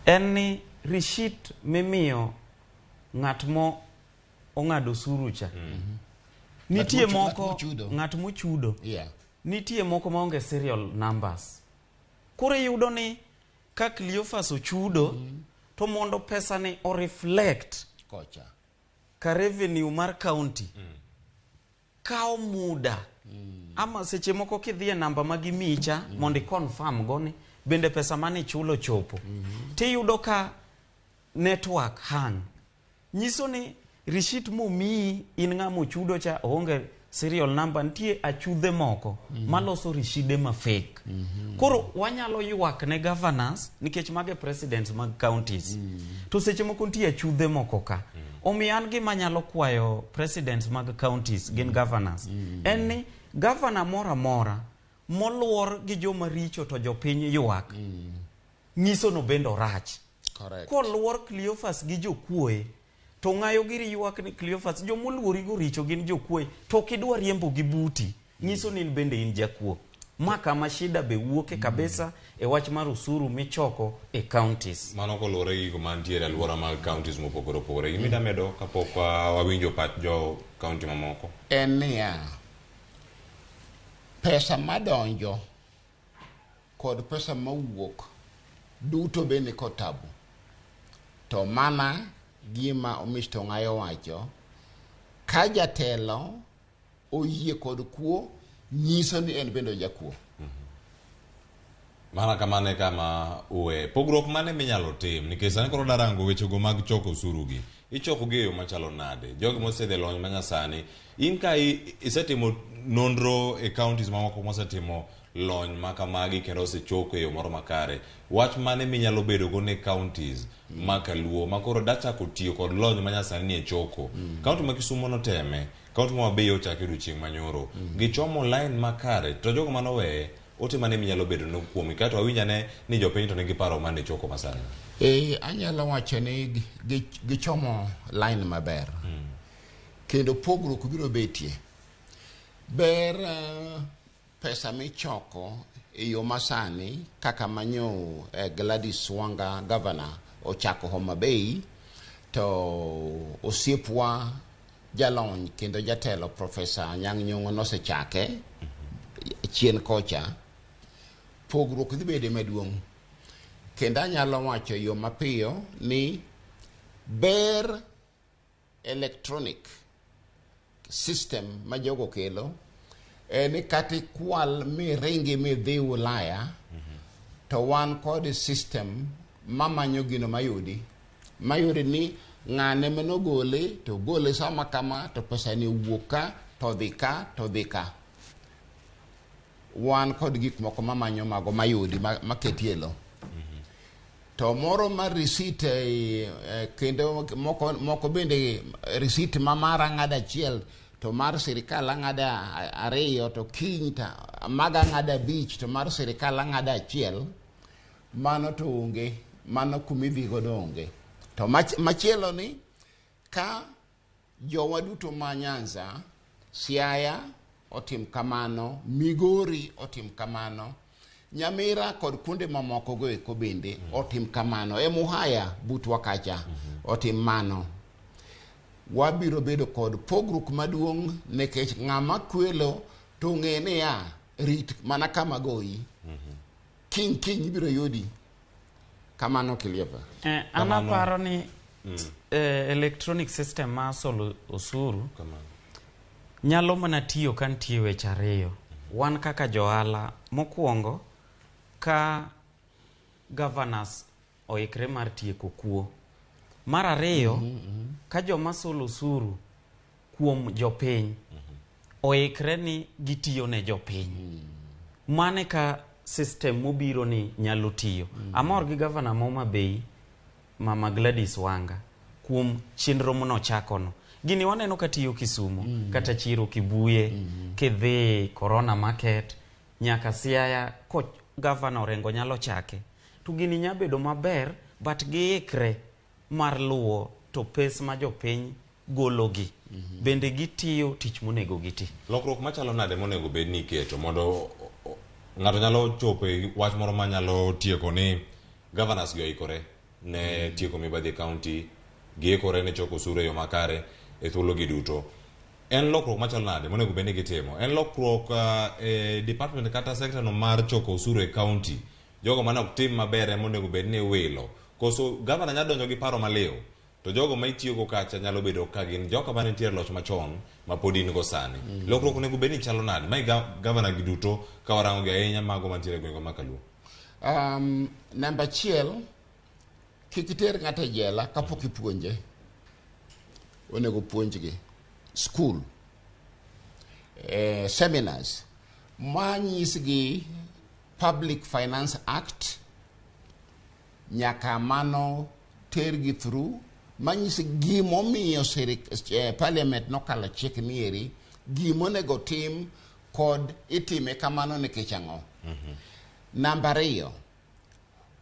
en ni rishit mimiyo ng'at mo ong'ado osuru cha nitie moko ng'at mochudo nitie moko maonge serial numbers koro yudo ni ka Cleophas ochudo to mondo pesa ni o reflect kocha ka revenue mar county kao muda ama seche moko kidhie namba magimicha mondo confirm goni bende pesa mane chulo chopo tiyudo ka network hang nyiso ni rishit mumii in ng'amo chudo cha onge serial number nitie achudhe moko maloso rishide ma fake koro wanyalo ywak ne governors nikech mage presidents mag counties to seche moko nitie achudhe moko ka omiyo an gima nyalo kwayo presidents mag counties gin governors en ni governor mora mora moluor gi joma richo to jopiny ywak nyiso no bendo rach koluor Cleophas gi jokuoe to ng'ayo giri ywak ni Cleophas jomoluori go richo gin jokuoe to kidwa riembo gi buti nyiso ni bende in jakuo maka mashida be wuoke kabisa e wach mar usuru michoko e counties mano kolore gi mantiere alwora mag counties mopogore opogore gimida medo kapok wawinjo pach jo county mamoko en niya pesa madonjo kod pesa mawuok duto bende kotabu to mana gima omisto ng'ayo wacho ka jatelo oyie kod kuo nyiso ni en bende jakuo mana kamane kama uwe pogruok mane minyalo tim nikech sani koro darango wechego mag choko osuru gi ichoko gi yo machalo nade jogi mosedhe lony manyasani in ka isetimo nonro e counties mamoko mosetimo lony makamagi kendo osechoko e yo moro makare wach mane minyalo bedo go ne counties ma Kaluo makoro dachako tiyo kod lony manyasani ni e choko county ma Kisumo noteme county ma Mabeyo ochako odiochieng' manyoro gichomo line makare to jogo manoweye ote mane minyalo bedo no kuom kato awinjane ni jopiny to nigi paro mane choko masani anyalo wacho ni gichomo line maber kendo pogruok biro betie ber pesa michoko e yo masani kaka manyo Gladys Wanga governor ochako Homa Bay to osiepwa jalony kendo jatelo Professor Anyang' Nyong'o nosechake chien kocha pogruok dhi bede maduong' kendo anyalo wacho yo mapiyo ni ber electronic system ma jogo kelo ni kati kwal mi ringi mi dhi Ulaya to wan kod system mamanyo gino mayudi ni ng'ane manogole to gole sama kama to pesa ni wuoka to dhi ka wan kod gik moko mamanyo mago mayudi maketie lo to moro mar receipt kendo moko bende receipt mamara ng'ada achiel to mar sirikal ang'ada ariyo to kiny ta maga ng'ada abich to mar sirikal ang'ada achiel mano to onge mano kumidhi godo onge to machielo ni ka jowa duto ma Nyanza Siaya otim kamano Migori otim kamano Nyamira kod kuonde mamoko go eko bende otim kamano Muhaya butwa kacha otim mano wabiro bedo kod pogruok maduong' nekech ng'ama kwelo to ng'ene ya rit mana kama goyi kiny biro yudi kamano Kiliepa anaparo ni electronic system ma solo osuru nyalo mana tiyo kan tiyo weche ariyo wan kaka johala mokwongo ka governors oikre mar tieko kuo mar ariyo ka joma solo osuru kuom jopiny oikre ni gitiyo ne jopiny mane ka system mobiro ni nyalo tiyo amor gi governor ma Homa Bay Mama Gladys Wanga kuom chenro mno chakono gini waneno katiyo Kisumu kata chiro Kibuye kidhi Corona Market nyaka Siaya ko governor rengo nyalo chake to gini nyabedo maber but giikre mar luwo to pes ma jopiny gologi bende gitiyo tich monego giti. Lokruok machalo nade monego bed ni iketo mondo ng'ato nyalo chopo wach moro manyalo tieko ni governors gi oikore ne tieko mibadhi county, giikore ne choko osuru e yo makare e thuolo gi duto. En lokruok machalo nade monego bed ni gitimo? En lokruok department kata sector no mar choko osuru e county, jogo mane ok tim maber monego bed ni wilo, koso governor nyalo donjo gi paro maliw to jogo ma itiyogo kacha nyalo bedo ka gin joka mane nitiere loch machon ma pod in go sani. Lokruok onego bed ni chalo nade mai governor gi duto ka warango gi ahinya mago mantiere gwenge makaluo? Namba achiel, kik iter ng'ato e jela kapok ipuonje. Onego puonjgi school, seminars manyisgi Public Finance Act, nyaka mano tergi through manyisi gimomiyo parliament nokalo chik nieri, gimonego tim kod itime kamano nikech ang'o. Namba 2,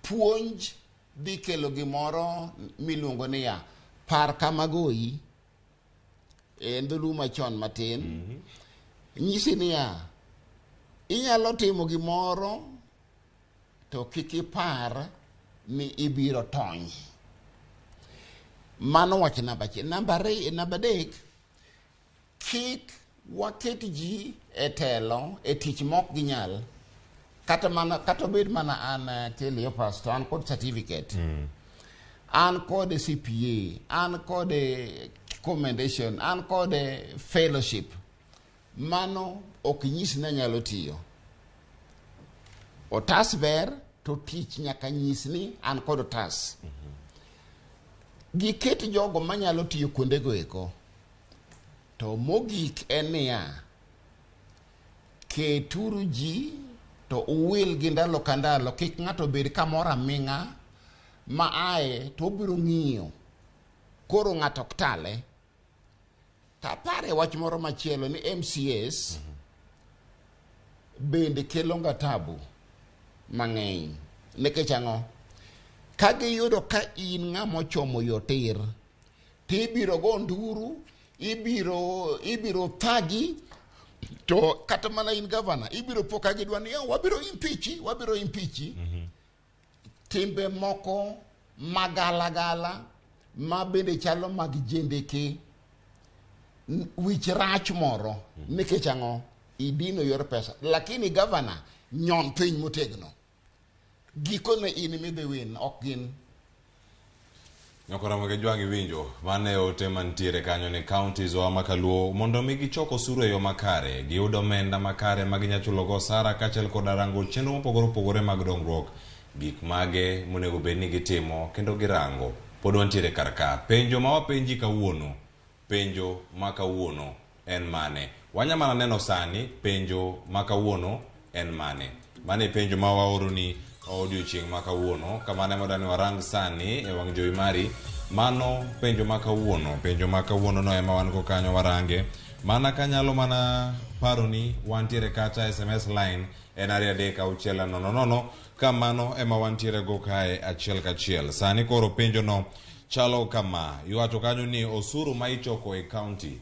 puonj dhi kelo gimoro miluongo ni ya par kamagoyi e ndulu machon matin. Nyisi ni ya inyalo timo gimoro to kik ipar ni ibiro tony. Mano wach namba 1. Namba 3, kik waket ji e telo e tich mok ginyal. Kata bed mana an kelio pastor, an kod certificate, an kod CPA, an kod commendation, an kod fellowship. Mano ok nyis na nyalo tiyo. Otas ber to tich nyaka nyis ni an kod otas. Giket jogo manyalo tiyo kuondego eko. To mogik en niya, keturu ji to uwil gi ndalo ka ndalo, kik ng'ato bed kamoro aming'a ma ae to obiro ng'iyo koro ng'ato ok tale. Tapare wach moro machielo ni MCS bende kelo nga tabu mang'eny nikech ang'o, ka giyudo ka in ng'amo chomo yotir tibiro go nduru, ibiro thagi, to kata mana in governor ibiro poka gidwa ni wabiro impichi. Timbe moko magala ma bende chalo mag jendeke, wich rach moro nikech ang'o, idino yor pesa. Lakini governor nyon piny motegno, gikone in midhi win ok gin. Ramogi Jwangi winjo mane ote mantiere kanyo ne counties wa makaluo mondo mi gichoko osuru e yo makare, giyudo omenda makare ma ginyachulo go osara kaachiel kod rango chenro mopogore opogore mag dongruok, gik mage monego bed ni gitimo kendo girango. Pod wantiere kar ka penjo ma wapenji kawuono, penjo ma kawuono en mane? Wanyamana neno sani penjo ma kawuono en mane? Mane penjo ma waoro ni odiochieng' ma kawuono, kamane modani warang sani e wang' jowi mari. Mano penjo ma kawuono no ema wan go kanyo warange. Mana kanyalo mana paro ni wantiere kacha SMS line en 236000. Kamano ema wantiere go kae achiel kachiel. Sani koro penjo no chalo kama, iwacho kanyo ni osuru ma ichoko e county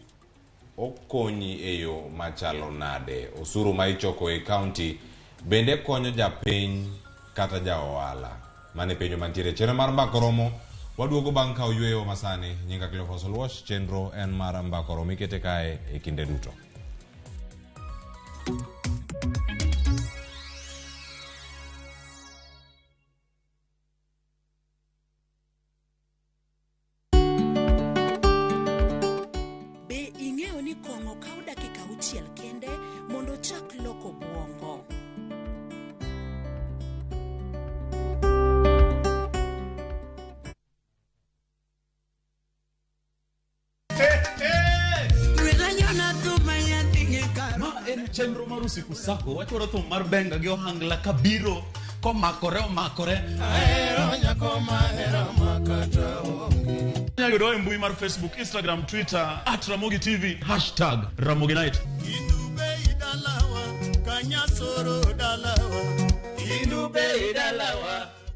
okonyi e yo machalo nade? Osuru ma ichoko e county bende konyo japiny kata ja ohala? Mane penjo mantiere chenro mar mbako romo. Waduogo bang' ka oyueyo masani. Nyinga Cleophas Oluoch, chenro en mar mbako romo ikete kae e kinde duto. Be ing'eyo ni kong'o kawo dakika 6 kende mondo chak loko buongo? Ma en chenro mar usiku sako, wachoro thum mar benga gi ohangla kabiro komakore nyayudo e mbui mar Facebook, Instagram, Twitter @Ramogi TV #Ramogi Night.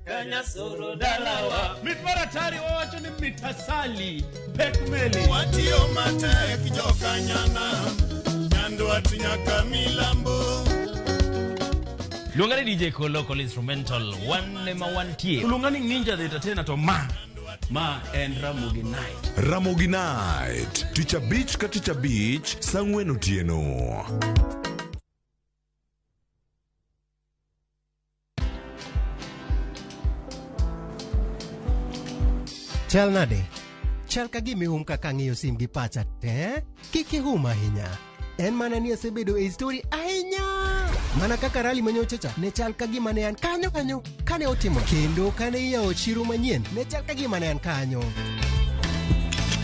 Kanya soro dalawa. Mitmaratari wawacho ni mitasali. Pek meli. Watio matek joka nyana. Nyando atinyaka milambo. Luongani DJ Kolokol Instrumental. One ma one tie. Luongani Ninja the Entertainer to ma and Ramogi Night. Ramogi Night. Ticha Beach ka Ticha Beach. Sangwen otieno. Chal nade? Chal ka gimihum kaka ng'iyo sim gi pacha te? Kik ihum ahinya. En mana ni asebedo e story ahinya. Mana kaka rali manyochacha ne chal ka gima ne an kanyo kane otimo. Kendo kane iyawo chiro manyien ne chal ka gima ne an kanyo.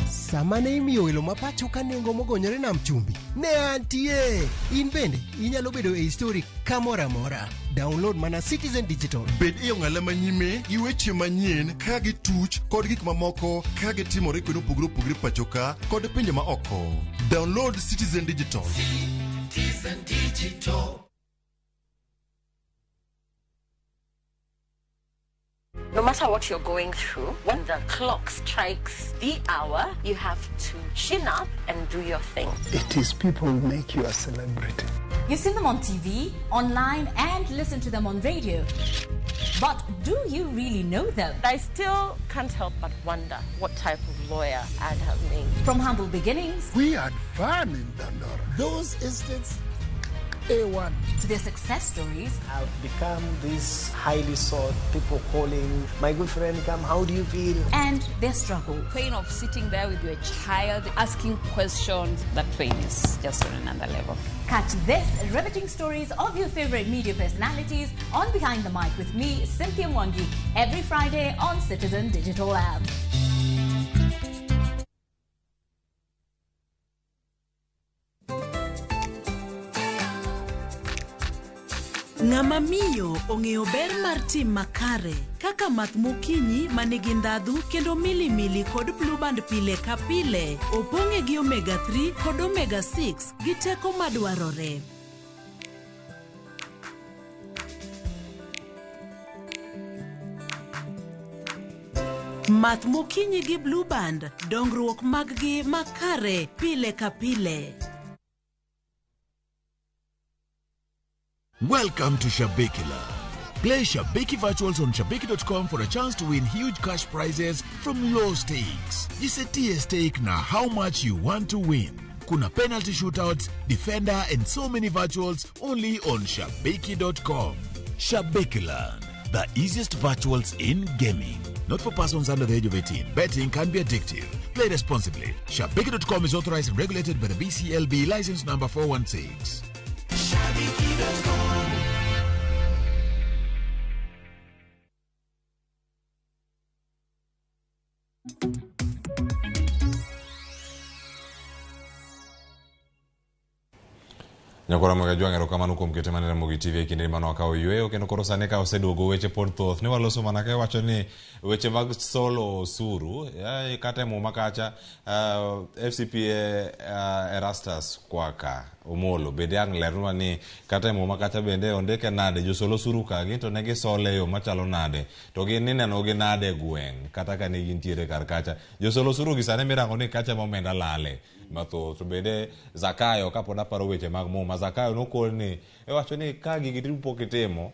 Sama ne imiyo welo mapacho ka nengo mogonyore nam chumbi ne antie. In bende inyalo bedo e story kamoro amora. Download mana Citizen Digital. Bed iyo ng'ala manyime gi weche manyien ka gi tuch kod gik mamoko ka gitimore kuno pogre pachoka kod pinje ma oko. Download Citizen Digital. Citizen Digital. No matter what you're going through, when the clock strikes the hour, you have to chin up and do your thing. It is people who make you a celebrity. You see them on TV, online, and listen to them on radio. But do you really know them? I still can't help but wonder what type of lawyer I'd have made. From humble beginnings, We had fun in Dandora. Those instances, A1. to their success stories, I've become this highly sought, people calling, my good friend, come, how do you feel? and their struggle. Pain of sitting there with your child, asking questions, that pain is just on another level. Catch this riveting stories of your favorite media personalities on Behind the Mic with me, Cynthia Mwangi, every Friday on Citizen Digital app. Ng'ama miyo ong'eyo ber mar tim makare kaka math mokinyi manigi ndhadhu kendo milimili kod blue band pile ka pile opong'e gi omega 3 kod omega 6 gi teko madwarore. Math mokinyi gi blue band dongruok mag-gi makare pile ka pile. Welcome to Shabikila. Play Shabiki Virtuals on Shabiki.com for a chance to win huge cash prizes from low stakes. Jisetie stake na how much you want to win. Kuna penalty shootouts, defender and so many virtuals only on Shabiki.com. Shabikiland, the easiest virtuals in gaming. Not for persons under the age of 18. Betting can be addictive. Play responsibly. Shabiki.com is authorized and regulated by the BCLB license number 416. Nyakora mga juang erokamano kuom kete manene Ramogi TV kinde mano akawo yweyo kendo koro sane ka oseduogo weche pod thoth ne waloso mana ka wacho ni weche mag solo osuru kata muma kacha FCPA Erastus kwaka omolo bende ang lerwa ni kata muma kacha bende ondike nade jo solo osuru ka gi to ne gisole yo machalo nade to gi nineno gi nade gweng kata ka ne gintiere kar kacha jo solo osuru gi sane mirango ni kacha momenda lale matho to bende Zakayo kapona paro weche mag muma Zakayo nokol ni wacho ni ka gigi pokitimo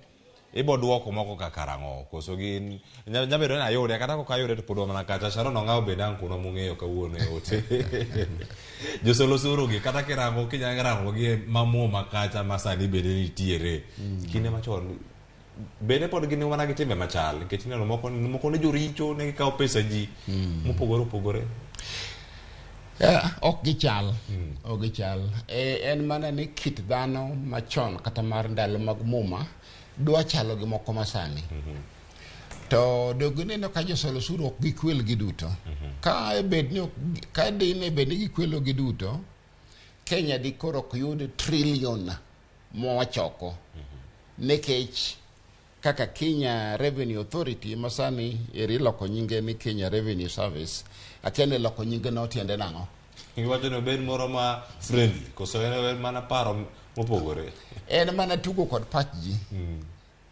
ibo duoko moko kakarango koso gin nyabedo na yore kata ko kayore to podwa mana kacha charo no ngao bende an kuno mung'eyo kawuono yote jo solo suru gi kata kirango kinyangarango gi mamuma kacha masani bende nitiere kinde machon bende pod gin mana gi timbe machal nikech neno moko ne joricho ne gikawo pesa ji mopogore ok gichal en mana ni kit dhano machon kata mar ndalo mag muma dwa chalo gi moko masani to doguneno ka josolo osuru ok gikwel gi duto ka dine bed ni gikwelo gi duto Kenya di koro ok yud trillion mowachoko nikech kaka Kenya Revenue Authority masani eri loko nyinge ni Kenya Revenue Service akene loko nyinge no tiende nango iwacho no ben moro ma friendly koso en mana paro mopogore en mana tugo kod pach ji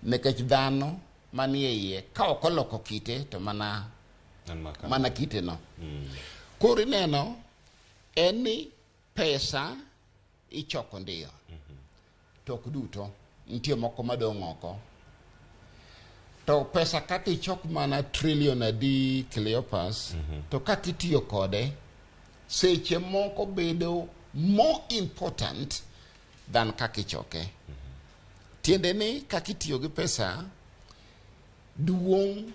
nikech dhano manie iye ka ok oloko kite to mana kite no. Koro ineno en ni pesa ichoko ndiyo tok duto nitie moko madong' oko to pesa kaka ichok mana trillion adi Cleopas to kaka itiyo kode seche moko bedo more important than kaka ichoke. Tiende ni kaka itiyo gi pesa duong'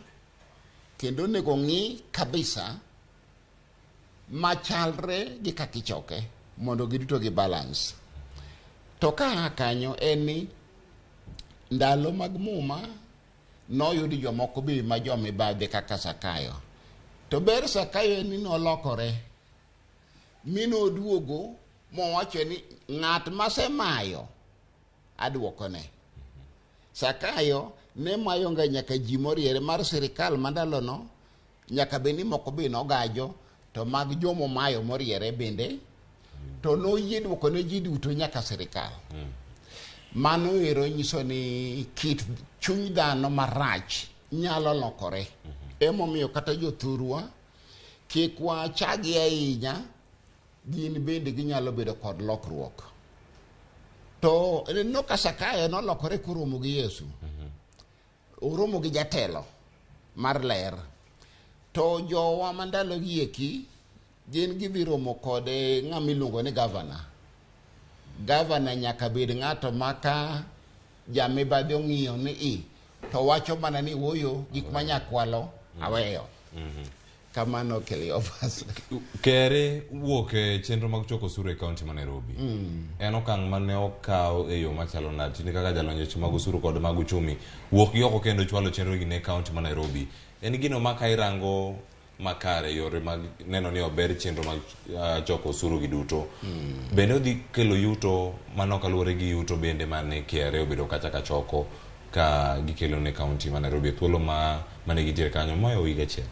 kendo nego ng'i kabisa machalre gi kaka ichoke mondo giduto gi balance. To ka kanyo en ni ndalo mag muma noyudi jomoko be ma jomibadhi kaka Sakayo. To ber Sakayo en ni nolokore minoduogo mowacho ni ng'at masemayo aduokone. Sakayo ne mayo nga nyaka ji moriere mar sirikal mandalono nyaka be ni moko be nogajo to mag jomo mayo moriere bende to noyie duoko ne ji duto nyaka sirikal. Mano ero nyiso ni kit chuny dhano marach nyalo lokore. Emomiyo kata jothurwa kik wachagi ahinya, gin bende ginyalo bedo kod lokruok. To no ka Sakayo nolokore koromo gi Yesu. Oromo gi jatelo mar ler. To jowa mandalo gieki gin gidhi romo kode ng'ama iluongo ni gavana. Gavana nyaka bed ng'ato maka jamibadhi ong'iyo ni to wacho mana ni woyo gik manyakwalo aweyo. Kamano Cleopas. Kere wuok e chenro mag choko osuru e kaunti ma Nairobi. En okang' mane okaw e yo machalo nade ni kaka jalony e mag osuru kod mag uchumi wuok gi oko kendo chwalo chenro gi ne kaunti ma Nairobi. En gino ma ka irango makare yore mag neno ni ober chenro mag choko osuru gi duto. Bende odhi kelo yuto mano kaluwore gi yuto bende mane KRA obedo kacha ka choko ka gikelo ne kaunti ma Nairobi thuolo mane gitiere kanyo moyo higa achiel.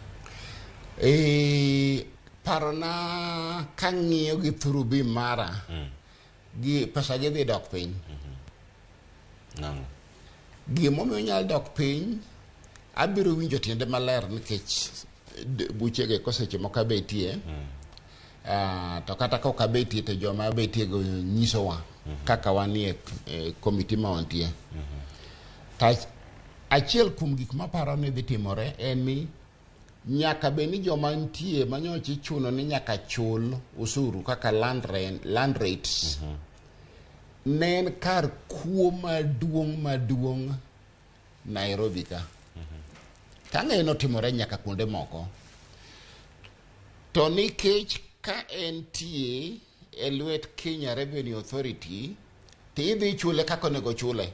Parona kang'iyo gi thurubi mara gi pesa gi dhi dok piny. Gimomiyo nyalo dok piny abiro winjo tiende maler nikech buchege koseche moko abetie. To kata ka ok abetie to joma abetie go nyisowa kaka wanie komiti ma wantie. Achiel kuom gik maparo ni dhi timore en ni nyaka be ni joma nitie manyocha ichuno ni nyaka chul usuru kaka land rates. Ne en kar kuo maduong' Nairobi ka. Tang'e notimore nyaka kuonde moko. To nikech ka entie e lwet Kenya Revenue Authority tidhi chule kaka onego chule.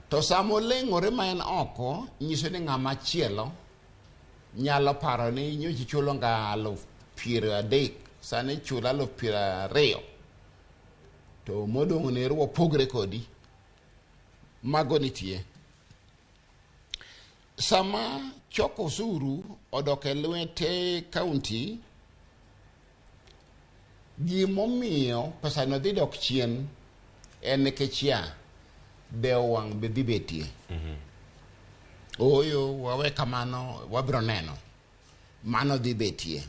To samo leng'ore ma en oko nyiso ni ng'ama chielo nyalo paro ni nyocha chulo nga 30,000 sani chulo 20,000 to modong' ne ruo pogre kodi. Mago nitie. Sama choko osuru odok e lwete kaunti, gimomiyo pesa no dhi dok chien en nikech deo wang' be dhi betie. Oyo wawe kamano wabiro neno. Mano dhi betie.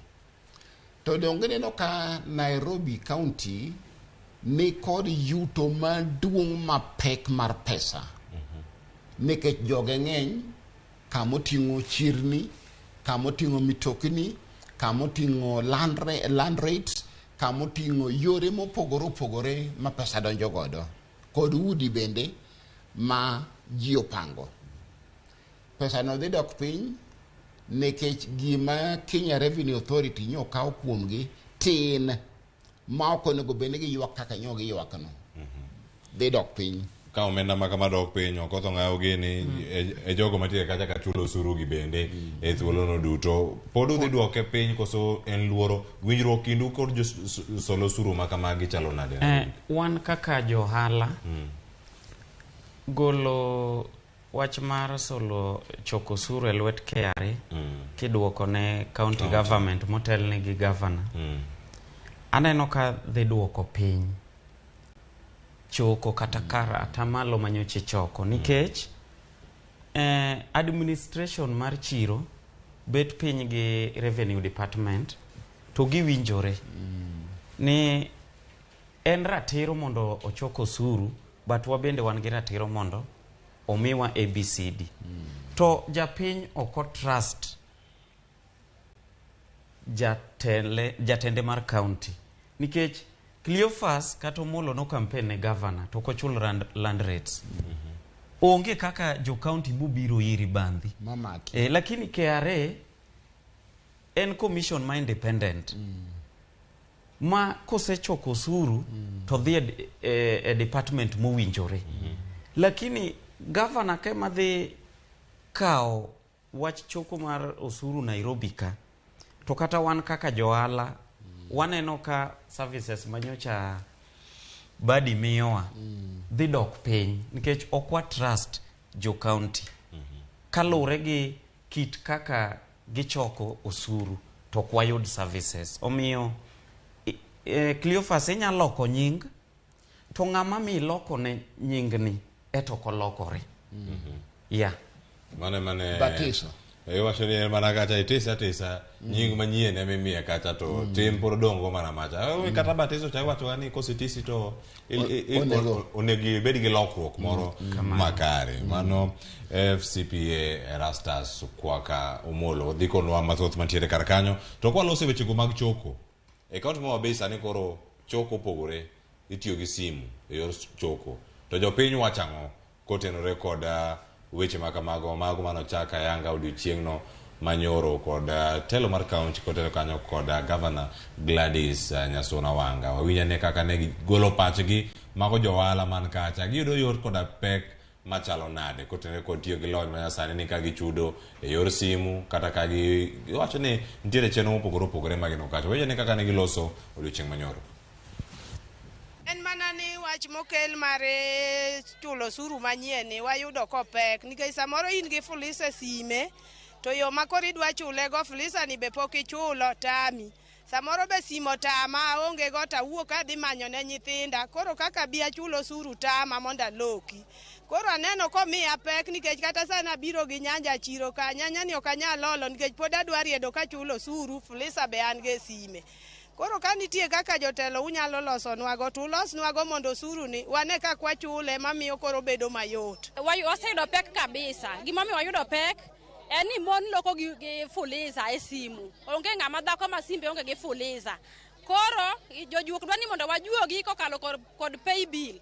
To donge neno ka Nairobi County ni kod yuto maduong' mapek mar pesa. Nikech joge ng'eny kamoting'o chirni, kamoting'o mitokni, kamoting'o land rates, kamoting'o yore mopogore opogore ma pesa donjo godo. Kod udi bende ma ji opango. Pesa no dhi dok piny nikech gima Kenya Revenue Authority nyo kawo kuomgi tin ma ok onego bed ni giywak kaka nyo giywak no. Dhi dok piny. Ka omenda ma kama dok piny ok otho ng'ayo gini e jogo matiere kacha ka chulo osuru gi bende e thuolo no duto. Pod udhi duoke piny koso en luoro winjruok kindu kod solo osuru ma kamagi chalo nade? Wan kaka johala golo wach mar solo choko osuru e lwet KRA kiduoko ne county government motel ne gi governor. Aneno ka dhi duoko piny choko kata kar atamalo manyoche choko nikech administration mar chiro bet piny gi revenue department to giwinjore ni en ratiro mondo ochok osuru but wabende wan gi ratiro mondo omiwa ABCD to japiny oko trust jatende mar county nikech Cleophas kata Omolo no campaign ne governor to kochul land rates onge kaka jo county bubiro iri bandhi lakini KRA en commission ma independent ma kosechoko osuru to dhi e department mowinjore lakini governor ke madhi kao wach choko mar osuru Nairobi ka to kata wan kaka joala waneno ka services manyocha badi miyowa dhi dok piny nikech okwa trust jo county kalure gi kit kaka gichoko osuru to kwayud services omiyo Cleophas inya loko nying to ng'ama mi loko ne nying ni eto kolokore mane Batiso. Wacho ni mana kacha itisa nying manyien emimiye kacha to tim puro dongo mana macha kata batiso cha wacho ni kositisi to onegi bedi gi lokruok moro makare mano FCPA Erastus kwaka Omolo diko no mathoth mantiere kar kanyo to kwa lose weche go mag choko e kaunti mo base ani koro choko pogore itiyo gi simu e yor choko to jopiny wachango kotenore kod weche mago mano chaka yanga odiochiengno manyoro kod telo mar county kotelo kanyo kod governor Gladys Nyasona Wanga wawinya ne kaka ne golo pachgi mago joala man kacha giyudo yor kod pek machalo nade kotenore kod tiyo gi lony manyasani ni ka gichudo e yor simu kata ka wacho ni nitiere chenro mopogore magino kacha wawinya ne kaka ne giloso odiochieng manyoro en mana ni wach mokel mare chulo suru manyien ni wayudo kopek nikech samoro in gi fulisa sime to yo makoro idwa chule go fulisa ni be pok ichulo tami samoro be simo tama onge go ta wuok adhi manyo ne nyithinda koro kaka bia chulo suru tama monda loki koro aneno komiya pek nikech kata sana biro gi nyanja chiro ka nyanya ni okanya lolo nikech pod adwa riedo ka chulo suru fulisa be an ge sime koro ka nitie kaka jotelo unyalo loso nwago to ulos nwago mondo suru ni wane ka kwa chule mamiyo koro bedo mayot waseyudo pek kabisa gimomiyo wayudo pek en ni mon loko gi fuliza e simu onge ng'ama dhako ma simbe onge gi fuliza koro jojuok dwa ni mondo wajuogi kokalo kod pay bill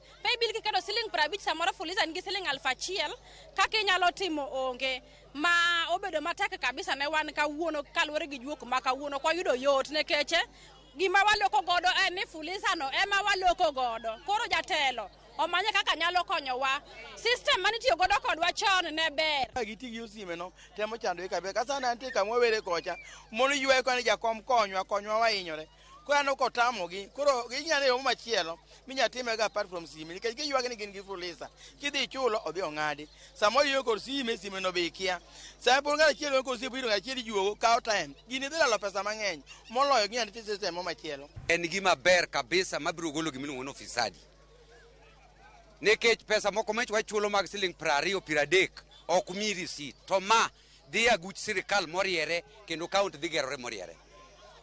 kiketo siling 50 samoro fuliza nigi siling 1,000 kaka inyalo timo onge ma obedo matek kabisa ne wan kawuono kaluwore gi juok ma kawuono kwa yudo yot nekeche gima waloko godo en ni fuliza no ema waloko godo koro jatelo omanye kaka nyalo konyowa system manitiyo godo kodwa chon ne ber giti gi usime no temo chando ikabe kasa na antie kama were kocha mono ywe ko ni jakom konywa wahinyore koro no kotamogi koro ginyane yo machielo minyatime ga apart from sime nikech giyuage ni gin gi fuliza kidhi chulo odhi ongadi samo yo kor sime no be kia sa por ngala chielo kor sime biro ngachieli juogo kao time gini dhi lalo pesa mang'eny moloyo ginyane ti system machielo en gima ber kabisa mabiro golo gimiluongo ni ofisadi nekech pesa moko mech wachulo mag siling 20-30 ok mi receipt to ma dhi aguch sirikal moriere kendo kaunti dhi gerore moriere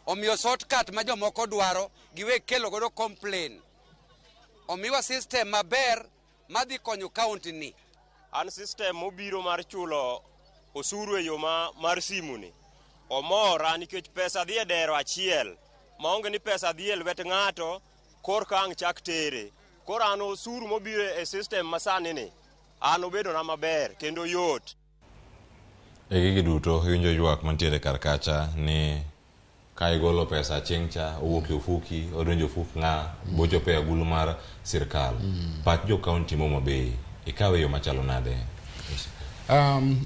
omiyo shortcut ma jomoko dwaro giwe kelo godo complain omiwa system maber madhi konyo kaunti ni an system mobiro mar chulo osuru e yo mar simu ni omora nikech pesa dhi e dero achiel maonge ni pesa dhi e lwet ng'ato korka ang' chak tere koro an osuru mobiro e system masani ni an obedo na maber kendo yot gigi duto winjo ywak mantiere kar kacha ni ka igolo pesa chieng'cha owuok e ofuki odonjo ofuk ng'a bochopo e agulu mar sirkal pach jo kaunti Homa Bay ikawe yo machalo nade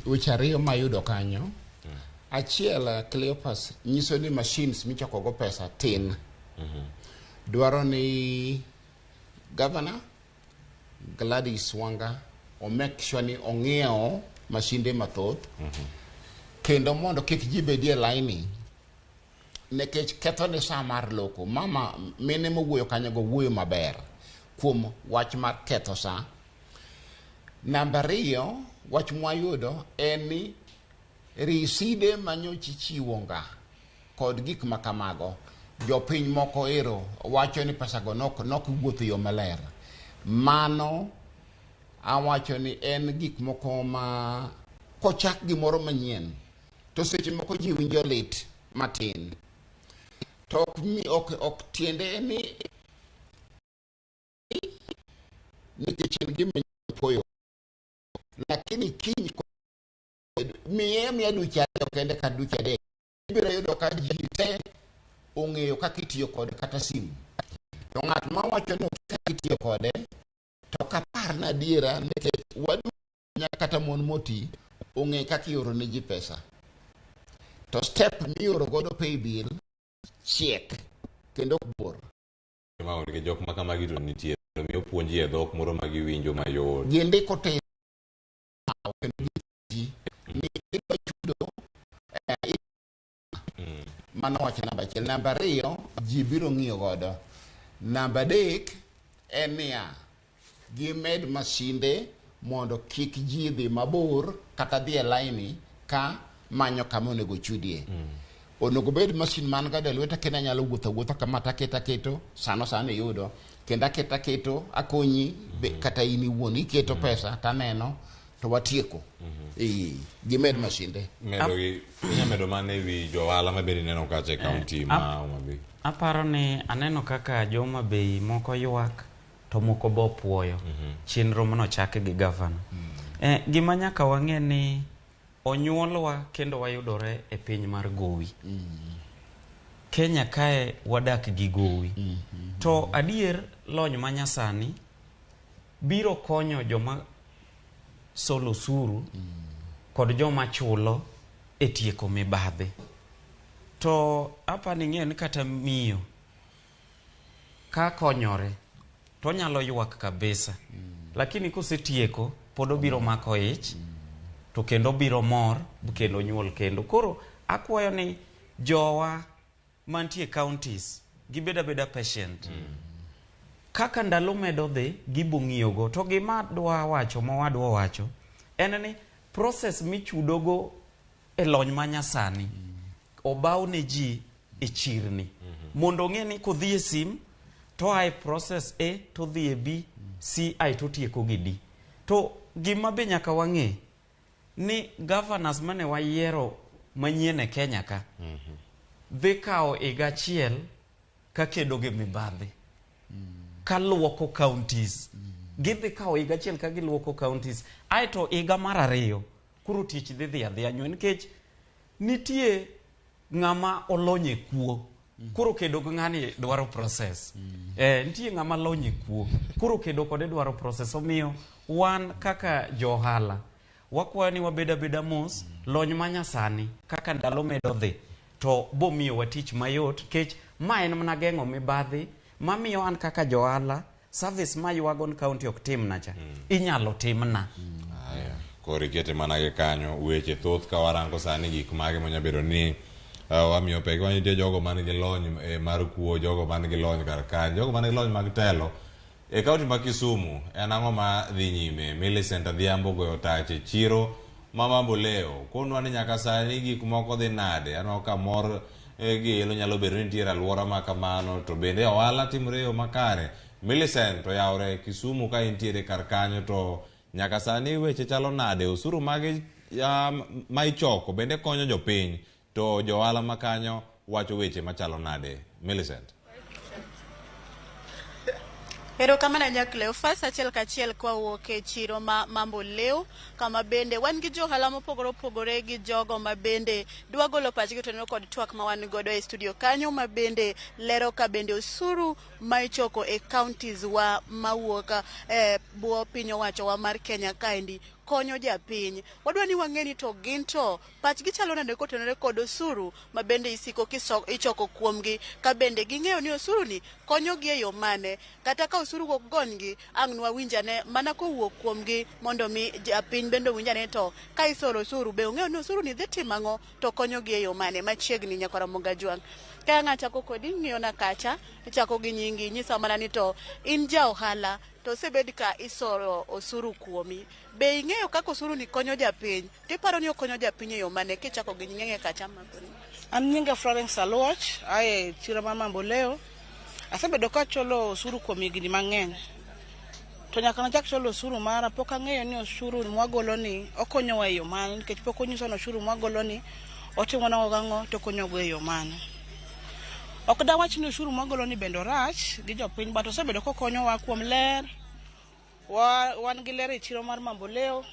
weche ariyo mayudo kanyo achiel Cleophas nyiso ni machines michoko go pesa tin dwaro ni Governor Gladys Wanga o make sure ni ong'iewo mashinde mathoth kendo mondo kik ji bedie laini nekech ketho ni sa mar loko mama mene mowuoyo kanyo go wuoyo maber kuom wach mar ketho sa namba 2 wach mwayudo en ni riside manyochi chiwonga kod gik makamago jopiny moko ero wacho ni pesago nok wuotho yo maler. Mano awacho ni en gik moko ma kochak gimoro manyien to seche moko ji winjo lit matin to ok tiende ni nikech en gima poyo lakini kiny miya duche ariyo kende ka duche adek ibiro yudo ka ji te ong'eyo kaka itiyo kode kata simu to ng'at ma wacho ni kaka itiyo kode to kapar na adiera nikech wadunya kata mon moti ong'e kaka ioro ne ji pesa to step mioro godo pay bill chiek kendo bor ma onge jok ma kamagi to nitie to miyo puonji e dhok moro ma giwinjo mayot gindiko te kendo ji ni iba chudo mano wach namba achiel. Namba ariyo ji biro ng'iyo godo. Namba adek en niya gimed masinde mondo kik ji dhi mabor kata dhi e laini ka manyo kama onego chudie. Onego bed masin man ga lweta kendo nyalo wuotho kama taketo sano yudo kendo aketo akonyi kata in iwuon iketo pesa taneno to watieko. Gimed masinde. Medo mane wi johala mabedi neno kacha e kaunti ma Homa Bay. Aparo ni aneno kaka Homa Bay moko ywak to moko bo puoyo. Chenro mano chake gi gavana. Gima nyaka wang'e ni onyuolwa kendo wayudore e piny mar gowi. Kenya kae wadak gi gowi. To adier lony manyasani biro konyo joma solo suru kod joma chulo e tieko mibadhi. To apa ning'eyo ni kata miyo ka konyore to nyalo ywak kabisa. Lakini kosetieko pod obiro mako ich to kendo biro mor kendo nyuol kendo. Koro akwayo ni jowa mantie counties gibeda patient. Kaka ndalo medo dhi gibong'iyo go to gima wadwa wacho en ni process michudogo e lony manyasani obaw ne ji e chirni mondo ng'e ni kodhi e sim to ai process A to dhi e B C ai to tieko gi D. To gima be nyaka wang'e ni governors mane wayiero manyien e Kenya ka dhi kawo higa achiel ka kedo gi mibadhi kaluoko counties. Gidhi kawo higa achiel ka giluoko counties aito higa mar ariyo kuro tich dhi adhiya nywe nikech nitie ng'ama olonye kuo kuro kedo gi ng'ani dwaro process. Nitie ng'ama lonye kuo kuro kedo kode dwaro process. Omiyo wan kaka johala wakwayo ni wabeda mos lony manyasani kaka ndalo medo dhi to bo miyo watich mayot kech ma en mana geng'o mibadhi mamiyo an kaka johala service ma ywagon county ok timna cha inyalo timna. Koro ikete mana gi kanyo weche thoth ka warango sani gik mage monyabedo ni wamiyo pek nitie jogo man gi lony mar kuo, jogo man gi lony kar kanyo, jogo man gi lony mag telo e kaunti ma Kisumu. En ang'o ma dhi nyime? Millicent Adhiambo goyo tach e chiro ma Mamboleo konwa ni nyaka sani gik moko dhi nade. Aneno ka mor gilo nyalo bedo ni nitiere alwora ma kamano to bende ohala timore yo makare. Millicent to yawre Kisumu ka intiere kar kanyo to nyaka sani weche chalo nade? Osuru mage ma ichoko bende konyo jopiny to johala makanyo wacho weche machalo nade? Millicent. Erokamano Cleophas, achiel kachiel kwa wuok e chiro ma Mamboleo kama bende wan gi johala mopogore opogore gi jogo ma bende dwa golo pachgi to kod twak ma wan godo e studio kanyo ma bende lero ka bende osuru ma ichoko e counties wa mawuok e buo piny owacho wa mar Kenya kaendi konyo japiny. Wadwa ni wang'eni to ginto pachgi chalo nade kotenore kod osuru ma bende isiko ichoko kuomgi ka bende ging'eyo ni osuru ni konyo gi e yo mane kata ka osuru wuok gongi ang' nwawinjane mana kowuok kuomgi mondo mi japiny bende winjane to ka isolo osuru be ong'eyo ni osuru ni dhi timo ang'o to konyo gi e yo mane. Machiegni nyakora Ramogi Tv. Kaya ng'achako kodi ng'iyona kacha, ichako gi nyingi, nyisa mana ni to in ja ohala, to osebed ka isoro osuru kuomi. Be ing'eyo kaka osuru ni konyo japiny? Tiparo ni okonyo japiny e yo mane kichako gi nyinge kacha makoni? An nyinga Florence Aluoch, ae chiro mar Mamboleo. Asebedo ka chulo osuru kuom higni mang'eny. To nyaka nachak chulo osuru mara, pok ang'eyo ni osuru mwagolo ni okonyowa e yo mane, nikech pok onyiso ni osuru mwagolo ni otimona gang'o to konyogo e yo mane. Ok dawach ni osuru mwagolo ni bende rach gi jopiny, but osebedo kokonyowa kuom ler. Wan gi ler e chiro mar Mamboleo.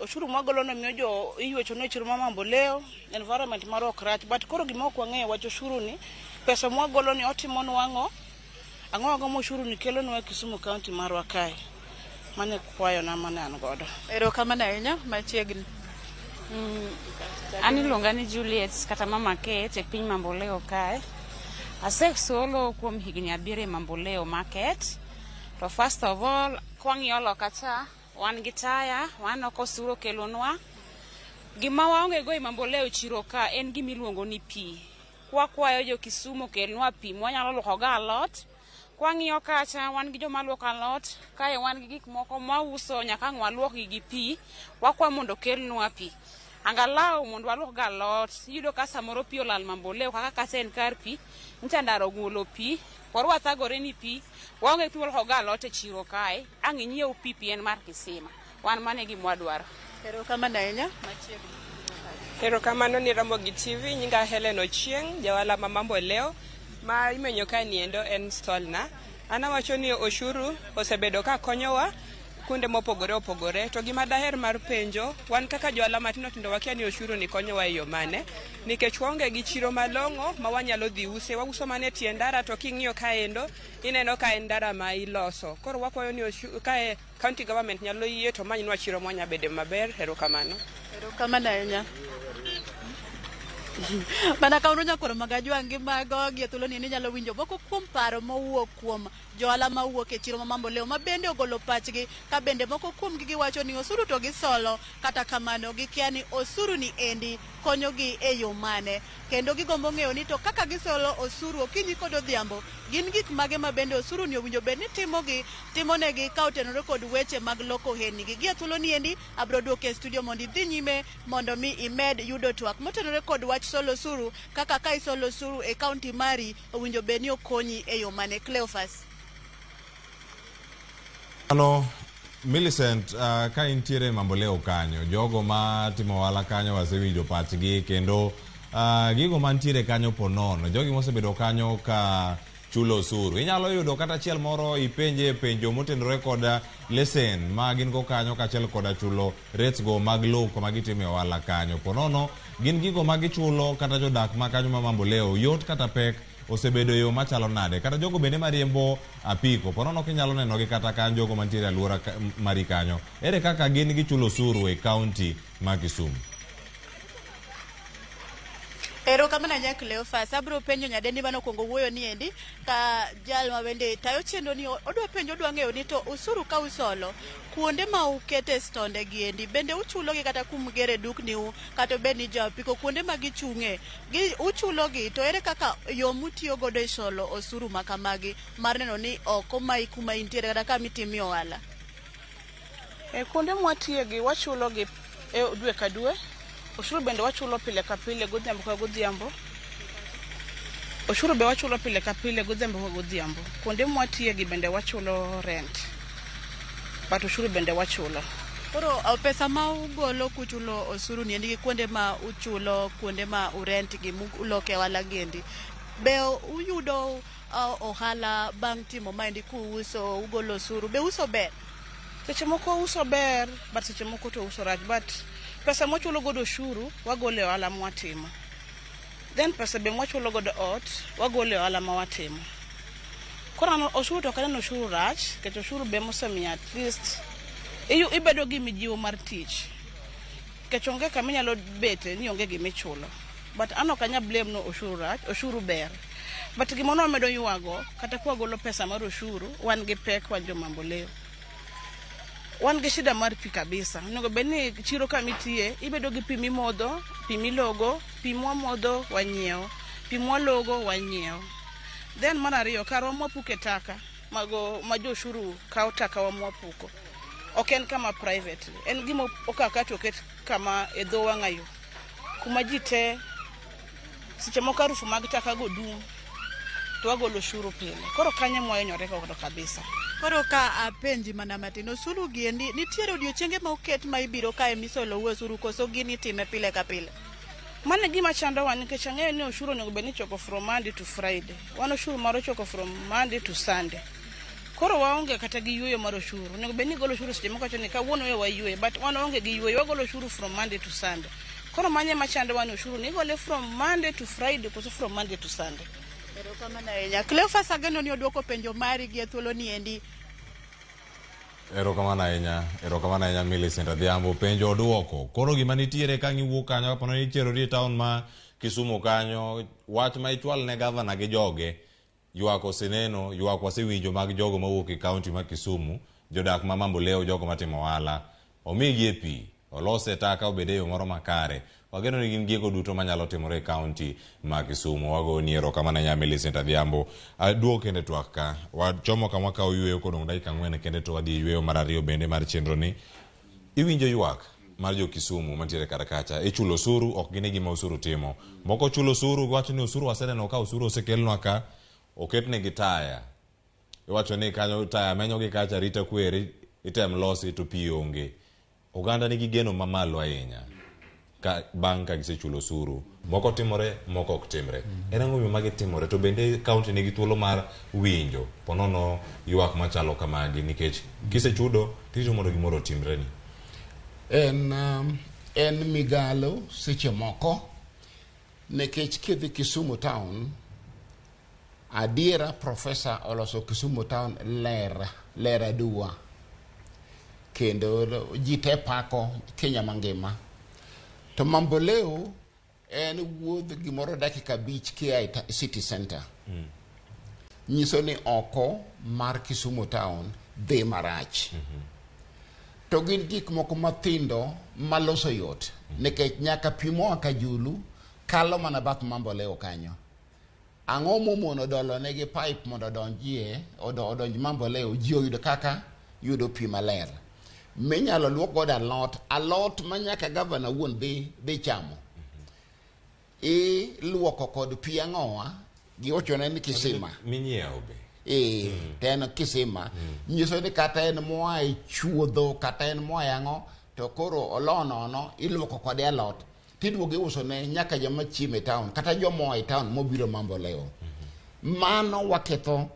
Osuru mwagolo no miyo jo iywecho no chiro mar Mamboleo, environment mar ok rach, but koro gima ok wang'eyo wach osuru ni, pesa mwagolo ni otimo nwang'o, ang'o mo osuru ni kelo nwa Kisumu County marwa kae. Mane kwayo na mane an godo. Erokamano ahinya machiegni. An iluonga ni Juliet kata Mama Kate e piny Mamboleo kae. Asesolo kuom higni 7 e Mamboleo market. To first of all, kwang'iyo loka cha, wan gi taya, wan oko osuru kelonwa. Gima waonge go e Mamboleo chiro ka en gima iluongo ni pi. Kwakwayo jo Kisumu kelnwa pi mwanyalo luoko go alot. Kwang'iyo kacha, wan gi joma luoko alot, kae wan gi gik moko mwauso nyaka ang' waluokgi gi pi, wakwa mondo kelnwa pi. Angalau mondo waluok go alot, iyudo ka samoro pi olal Mamboleo kaka kata en kar pi, ncha ndaro golo pi, warwa thagore ni pi, waonge pi waluoko go alot e chiro kae, ang' inyiew pi en mar kisima. Wan mane gima wadwaro. Erokamano ahinya machiegni. Erokamano ni Ramogi TV, nyinga Helen Ochieng, jawala ma Mamboleo, ma imenyo ka niendo en stall na. Ana wacho ni oshuru osebedo ka konyowa kunde mopogore opogore, to gima daher mar penjo, wan kaka joala matindo tindo wakia ni oshuru ni konyowa e yo mane, nikech waonge gi chiro malong'o ma wanyalo dhi use, wauso mane tie ndara, to king'iyo kaendo ineno ka en ndara ma iloso. Koro wakwayo ni kae county government nyalo yie to manyinwa chiro mwanya bede maber. Erokamano. Erokamano ahinya. Mana ka unonya koro magajwangi mago gi thuolo ni nyalo winjo moko kuom paro mowuok kuom joala mawuok e chiro ma Mamboleo ma bende ogolo pachgi, ka bende moko kuom gi giwacho ni osuru to gisolo, kata kamano gikia ni osuru ni endi konyogi e yo mane, kendo gigombo ng'eyo ni to kaka gisolo osuru okinyi kod odhiambo, gin gik mage ma bende osuru ni owinjo bed ni timonegi ka otenore kod weche mag loko ohelni gi. Gi thuolo ni endi abro duoke e studio mondo idhi nyime mondo mi imed yudo twak motenore kod wach solo osuru, kaka ka isolo osuru e kaunti mari owinjo bed ni okonyi e yo mane. Cleophas. Ano, Millicent, ka intiere Mamboleo kanyo, jogo ma timo wala kanyo wasewinjo pachgi, kendo gigo mantiere kanyo ponono, jogi mosebedo kanyo ka chulo osuru. Inyalo yudo kata achiel moro ipenje penjo motenore kod lesen ma gin go kanyo kachiel kod chulo rates go mag low kuma gitime wala kanyo. Ponono, gin gigo magichulo kata jodak ma kanyo ma Mamboleo, yot kata pek osebedo yo machalo nade, kata jogo bende mariembo apiko, ponono kinyalo neno gi kata kan jogo mantiere alwora mari kanyo. Ere kaka gin gichulo osuru e county ma Kisumu? Erokamano ahinya Cleophas. Abro penjo nyadendi mano kuongo wuoyo ni endi ka jal ma bende tayo chenro ni odwa penjo, odwa ng'eyo ni to osuru ka usolo kuonde ma ukete stonde gi endi bende uchulo gi kata kum gere dukni u kata bed ni japiko kuonde ma gichung'e gi uchulo gi, to ere kaka yo mutiyo godo e solo osuru makamagi mar neno ni oko mai kuma intiere kata kama itimie ohala? Kuonde mwatiye gi wachulo gi dwe ka dwe. Osuru bende wachulo pile ka pile, godhiambo ka godhiambo. Osuru be wachulo pile ka pile, godhiambo ka godhiambo. Kuonde mwatiye gi bende wachulo rent, but osuru bende wachulo. Koro pesa ma ugolo kuchulo osuru ni endi kuonde ma uchulo, kuonde ma urent gi uloke wala gendi, be uyudo ohala bang' timo maendi kuuso ugolo osuru? Be uso ber? Seche moko uso ber, but seche moko to uso rach, but pesa mochulo godo ushuru wagole ohala mwatimo. Then pesa be mochulo godo ot wagole ohala mwatimo. Koro ushuru to kaneno ushuru rach, kech ushuru be mosemiyo at least ibedo gi mijiwo mar tich. Kech onge kama inyalo bete ni onge gimichulo. But ano kanya blame no ushuru rach, ushuru ber. But gimono medo yuago kata kwa golo pesa mar ushuru, wan gi pek wan jo Mamboleo. Wan gi shida mar pi kabisa. Nego beni chiro kamitie, ibedo gi pi mimodho, pi milogo, pi mwamodho wanyiewo. pi mwalogo wanyiewo. Then mar ariyo, karwa mwapuke taka ma joshuru kawo taka wa mwapuko ok en kama privately, en gima okakati oket kama e dho wang'ayo kuma ji te seche moko harufu mag taka go dum to wagolo ushuru pile, koro kanye mwahinyore godo kabisa. Koro ka apenji mana matin, osuru giendi nitiere odiochienge ma oket ma ibiro kae misolo osuru koso gini time pile ka pile? Mano gima chandowa nikech ang'eyo ni ushuru onego bed ni choko from Monday to Friday. Wan ushuru maro choko from Monday to Sunday. Koro waonge kata gi yweyo mar ushuru. Onego bed ni golo ushuru seche moko ni kawuono we waywe, but wan onge gi yweyo, wagolo ushuru from Monday to Sunday. Koro manye machandowa ni ushuru ni gole from Monday to Friday koso from Monday to Sunday. Ero kama na enya. Cleophas ageno ni oduoko penjo mari gi thuolo ni endi. Erokamano ahinya Millicent Adhiambo, penjo oduoko. Koro gima nitiere ka ngiwuok kanyo kapano ni cherori e town ma Kisumu kanyo, wach ma ichwal ne gavana gi joge, ywak oseneno, ywak wasewinjo mag jogo mawuok e kaunti ma Kisumu, jodak ma Mamboleo, jogo matimo ohala, omigi e pi, olose taka obede yo moro makare. Wageno ni gin gigo duto manyalo timore e kaunti ma Kisumu. Wagoni erokamano ahinya Millicent Adhiambo. Duok kende twak ka. Wachomo kama ka oyweyo kodong' dakika 4 kende to wadhi yweyo mar ariyo bende mar chenro ni. Iwinjo ywak mar jo Kisumu mantiere kar kacha. Ichulo osuru, ok gine gima osuru timo. Moko chulo osuru, wacho ni osuru waseneno ka osuru osekelnwa ka, oketne gi taya. Iwacho ni kanyo taya menyo gi kacha rita kwere, item losi to pi onge. Oganda nigi geno mamalo ahinya ka bang' ka gisechulo osuru. Moko timore, moko ok timre. En ang'o magi timore? To bende kaunti nigi thuolo mar winjo ponono ywak machalo kamagi nikech kisechudo tito mondo gimoro timre ni. En migalo seche moko nikech kidhi Kisumu town, adiera profesa oloso Kisumu town ler aduwa, kendo ji te pako Kenya mangima. To Mamboleo en wuodh gimoro dakika 5 kia city center. Nyiso ni oko mar Kisumu town dhi marach. To gin gik moko mathindo maloso yot. Nikech nyaka pimo Akajulu kalo mana bath Mamboleo kanyo. Ang'o momono dolo negi pipe mondo odonj Mamboleo, ji oyudo kaka yudo pi maler. Minyalo luok godo alot manyaka gavana wuon dhi chamo. Luoko kod pi ang'owa gi ochone ni kisima. Minyiewo be. Ten kisima. Nyiso ni kata en moa e chuodho, kata en moa e ang'o, to koro olonono iluoko kode alot. Tidwogo iuso ne nyaka joma chiemo e town, kata joma e town mobiro Mamboleo. Mano waketho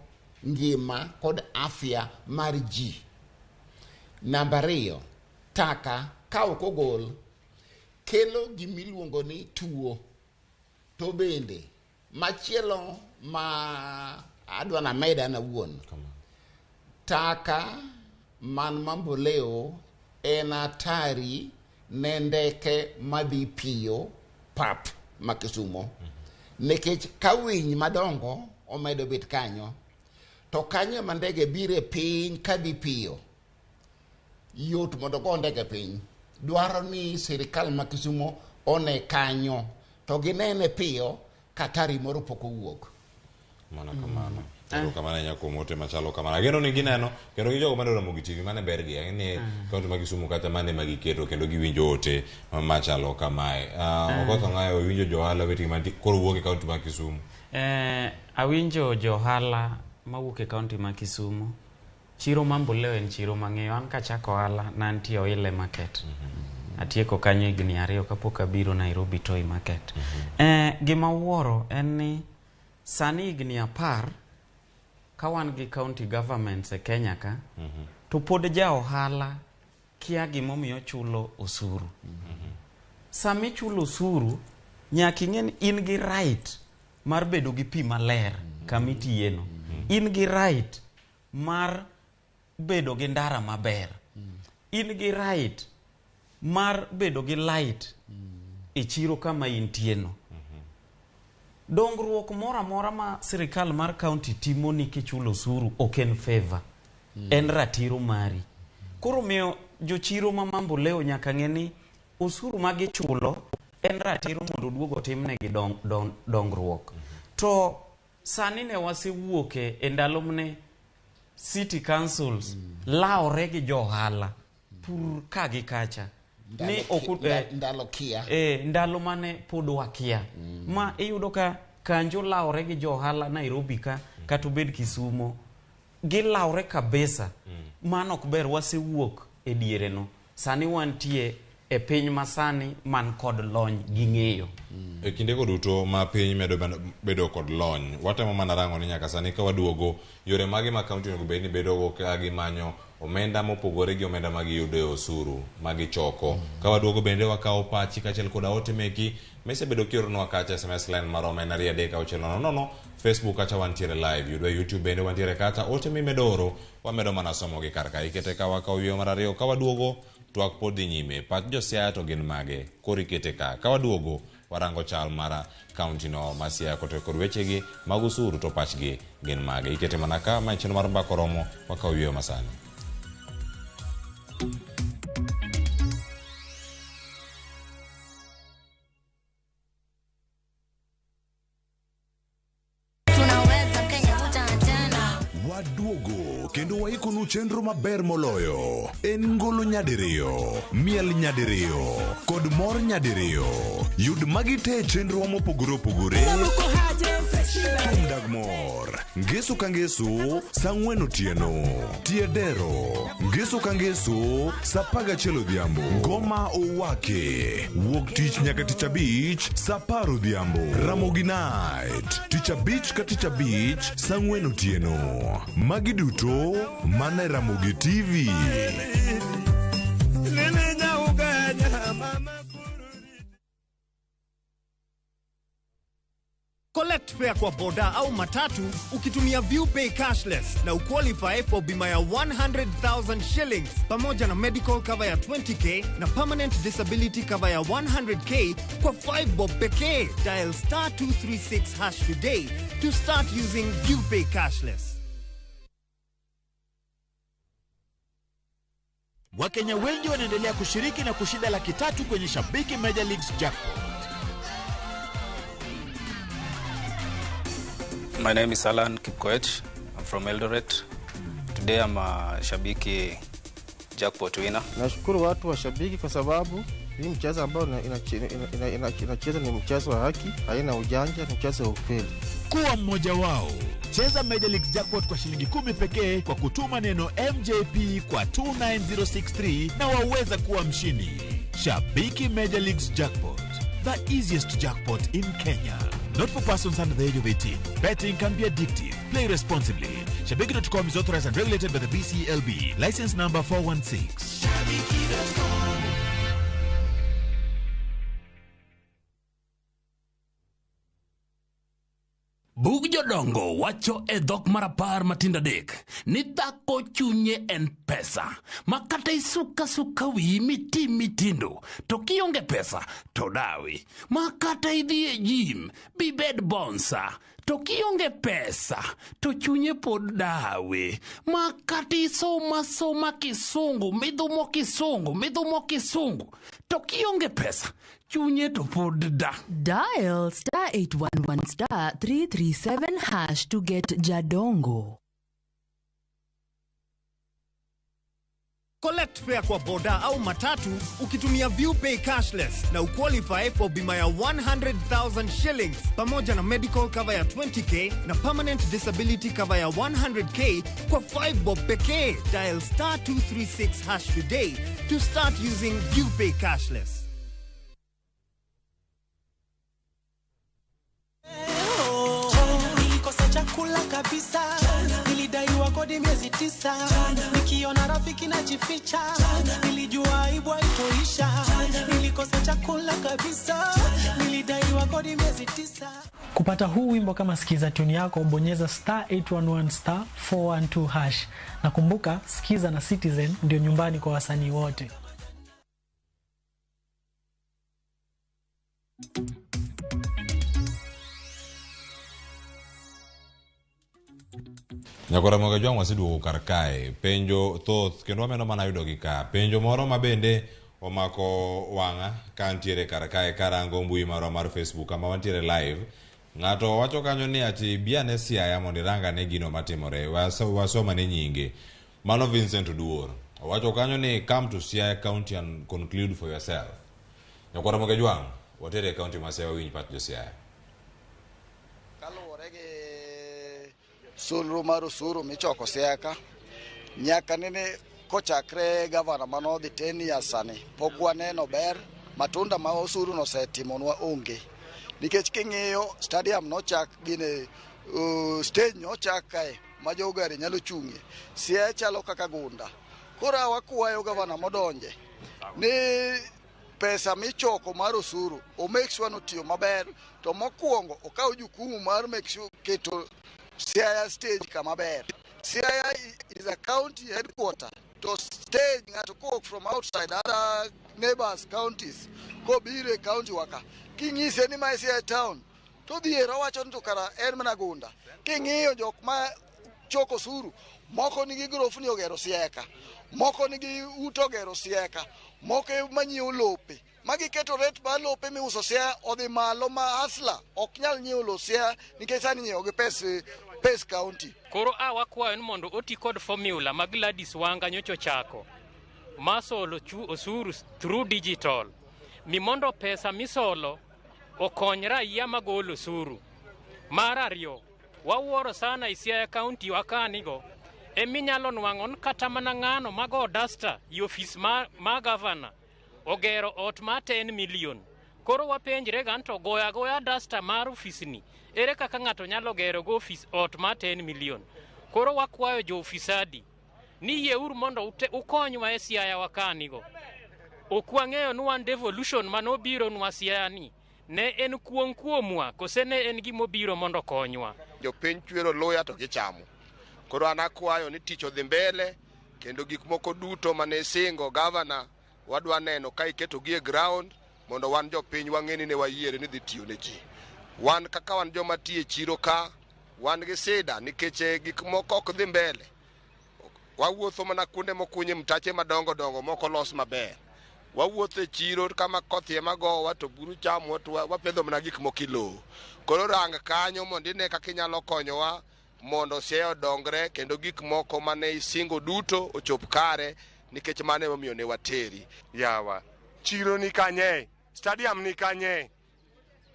ngima kod afya mar ji. Namba 2, taka ka ok ogol kelo gimiluongo ni tuo. To bende machielo ma adwana meda na wuon. Taka man Mamboleo en atari ne ndeke madhi piyo pap ma Kisumu. Nikech ka winy madongo omedo bet kanyo, to kanyo ma ndege bire piny kadhi piyo, yot mondo go ndege piny. Dwaro ni sirikal ma Kisumu one kanyo to ginene piyo katari moro poko wuok. Mana kamano. Erokamano ahinya kuom ote machalo kamano. Ageno ni gineno kendo gi jogo mane Ramogi TV mane bergi ni kaunti ma Kisumu kata mane magiketo kendo giwinjo ote machalo kamae. Okoth ng'ayo winjo johala weti ma koro wuok e kaunti ma Kisumu. Awinjo johala mawuok e kaunti ma Kisumu. Chiro Mamboleo en chiro mang'eyo. An kachako ohala nantie Oile market. Atieko kanyo higni 2 kapok abiro Nairobi Toy market. Gima wuoro en ni sani higni 10 ka wan gi county governments e Kenya ka, to pod ja ohala kia gimomiyo chulo osuru. Sami chulo osuru, nyaka ing'e ni in gi right mar bedo gi pi maler kamitiyeno. In gi right mar bedo gi ndara maber. In gi right mar bedo gi light e chiro kama intieno. Dongruok mora mora ma sirikal mar county timo ni kichulo osuru ok en favor. En ratiro mari. Koro miyo jochiro ma Mamboleo nyaka ng'e ni osuru ma gichulo en ratiro mondo duogo timne gi dongruok. To sani ne wasewuoke e ndalo mne city councils laore gi johala pur ka gi kacha ni ndalo kia ndalo mane pod wakia ma iyudo ka kanjo laore gi johala Nairobi ka kata obed Kisumo gi laore kabisa mano ok ber wasewuok e diere no sani wantie e piny masani man kod lony gi ng'eyo e kinde go duto ma piny medo bedo kod lony watemo mana rango ni nyaka sani ka waduogo yore mage ma kaunti onego bed ni bedo go ka gimanyo omenda mopogore gi omenda ma giyudo e osuru ma gichoko ka waduogo bende wakawo pachi kaachiel kod ote meki mesebedo kioronwa kacha SMS line mar omenda 3 Facebook kacha wantiere live yudwa YouTube bende wantiere kacha ote mimedo oro wamedo mana somo gi karka ikete ka wakawo yo mar ariyo ka waduogo twak pod dhi nyime pach josiaya to gin mage korikete ka waduogo warango chal mara kaunti no Siaya koto kod wechegi mag usuru to pachgi gin mage ikete mana ka manchino mar mbako romo wakawo yo masani. Waduogo kendo waikonu chenro maber moloyo en ngolo nyadiriyo miel nyadiriyo kod mor nyadiriyo yud magi te chenro mopogore opogore Dag mor ngeso ka ngeso sang'wen otieno tiedero ngeso ka ngeso sapaga chelo dhiambo ngoma owake wuok tich nyaka tich abich saparo dhiambo Ramogi Night tich abich ka tich abich sang'wen otieno magi duto mana Ramogi TV. Collect fare kwa boda au matatu ukitumia ViewPay cashless na uqualify for bima ya 100,000 shillings pamoja na medical cover ya 20k na permanent disability cover ya 100k kwa 5 bob pekee. Dial *236# today to start using ViewPay cashless. Wakenya wengi wanaendelea kushiriki na kushinda $300,000 kwenye Shabiki Major Leagues Jackpot. My name is Alan Kipkoech. I'm from Eldoret. Today I'm a Shabiki Jackpot winner. Nashukuru watu wa Shabiki kwa sababu hii mchezo ambao inacheza ni mchezo wa haki, haina ujanja, ni mchezo wa ukweli. Kuwa mmoja wao. Cheza Major League Jackpot kwa shilingi 10 pekee kwa kutuma neno MJP kwa 29063 na waweza kuwa mshindi. Shabiki Major Leagues Jackpot, the easiest jackpot in Kenya. Not for persons under the age of 18. Betting can be addictive. Play responsibly. Shabiki.com is authorized and regulated by the BCLB. License number 416. Shabiki.com. Bug jodongo wacho e dhok marapar matinda dek ni dhako chunye en pesa makata isuka wi mitindo to kionge pesa to dawi makata idhi e gym bibed bonsa to kionge pesa to chunye pod dawe makata isoma kisungu midhumo kisungu to kionge pesa chunye to pod da. Dial *811*337# to get jadongo. Collect fare kwa boda au matatu ukitumia ViewPay cashless na uqualify for bima ya 100,000 shillings pamoja na medical cover ya 20k na permanent disability cover ya 100k kwa 5 bob pekee. Dial *236# today to start using ViewPay cashless. Chakula kabisa nilidaiwa kodi miezi 9 nikiona rafiki najificha nilijua aibu haitoisha nilikosa chakula kabisa nilidaiwa kodi miezi 9. Kupata huu wimbo kama sikiza tune yako bonyeza *811*412# na kumbuka sikiza na Citizen ndio nyumbani kwa wasanii wote. Nyakora moga jwang wasiduogo kar kae penjo thoth kendo wameno mana yudo gi ka penjo moro mabende omako wanga kantiere kar kae karango mbui marwa mar Facebook kama wantiere live. Ng'ato wacho kanyo ni ati biane Siaya mondo iranga ne gino matimore. Wasoma ne nyinge. Mano Vincent Oduor. Wacho kanyo ni come to Siaya County and conclude for yourself. Nyakwara Ramogi Jwang, watere county ma Siaya winj pat jo Siaya. Kaluwore gi solro mar osuru michoko Siaya ka, nyaka nene kochakre gavana manodhi 10 years sani pok waneno ber matunda ma osuru no setimonwa onge. Nikech king'iyo stadium nochak gine stage nochak kae ma jogari nyalo chung'e. Siaya chalo kaka gunda. Koro wakwayo gavana modonje ni pesa michoko mar osuru o make sure notiyo maber, to mokwongo okaw jukumu mar make sure keto Siaya stage kama ber. Siaya is a county headquarter. To stage ng'ato kowuok from outside other neighbors counties kobire county waka king'ise ni ma Siaya town to dhiero wacho ni to kara en mana gunda. King'iyo jok ma choko osuru, moko nigi grofni ogero Siaya ka, moko nigi uto ogero Siaya ka, moko manyiewo lope magiketo rate mar lope miuso Siaya odhi malo ma hasla ok nyal nyiewo lo Siaya nikech sani nyiewo gi pes county. Koro wakwayo ni mondo oti kod formula ma Gladys Wanga nyocho chako masolo osuru through digital mi mondo pesa misolo okony raia magolo osuru. Mar ariyo, wawuoro sana i Siaya County wakanigo eminyalo nwang'o kata mana ng'ano mago dasta i ofis ma gavana ogero ot ma 10 million. Koro wapenjre ganto goya dasta mar ofisni ere kaka ng'ato nyalo gero go ofis ot ma 10 million. Koro wakwayo jo ofisadi ni yeuru mondo ukonywa e Siaya wakanigo. Okwang'eyo ni wan devolution manobiro nwa Siaya ni ne en kuomwa kose ne en gimobiro mondo konywa. Jopiny chwero loya to gichamo. Koro an akwayo ni tich odhi mbele kendo gik moko duto mane singo gavana wadwa neno ka iketo gi e ground mondo wan jopiny wang'eni ne wayiere ni dhi tiyo ne ji. Wan kaka wan joma tiyo e chiro ka wan gi sida nikech gik moko ok dhi mbele. Wawuotho mana kuonde mokunye mtache madongo dongo moko los maber. Wawuotho e chiro kama koth ema gowa to buru chamo wapedho mana gik moko ilo. Koro rang kanyo mondo ine kaka inyalo konyowa mondo Siaya odongre kendo gik moko mane isingo duto ochop kare nikech mane momiyo ne wateri. Yawa, chiro ni kanye, stadium ni kanye.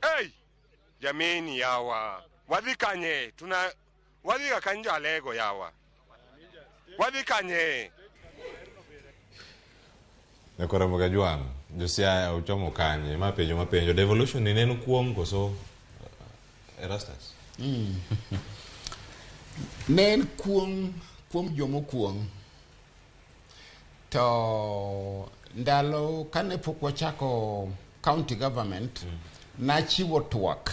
Hey, jameni yawa, wadhi kanye, wadhi ka kanjo alego yawa. Wadhi kanye. Nyakwara Ramogi Jwang, jo Siaya uchomo kanye, mapenjo, devolution ni neno kuom koso Erastus? Nen kuom jomo kuong. To ndalo kane pok wachako county government nachiwo twak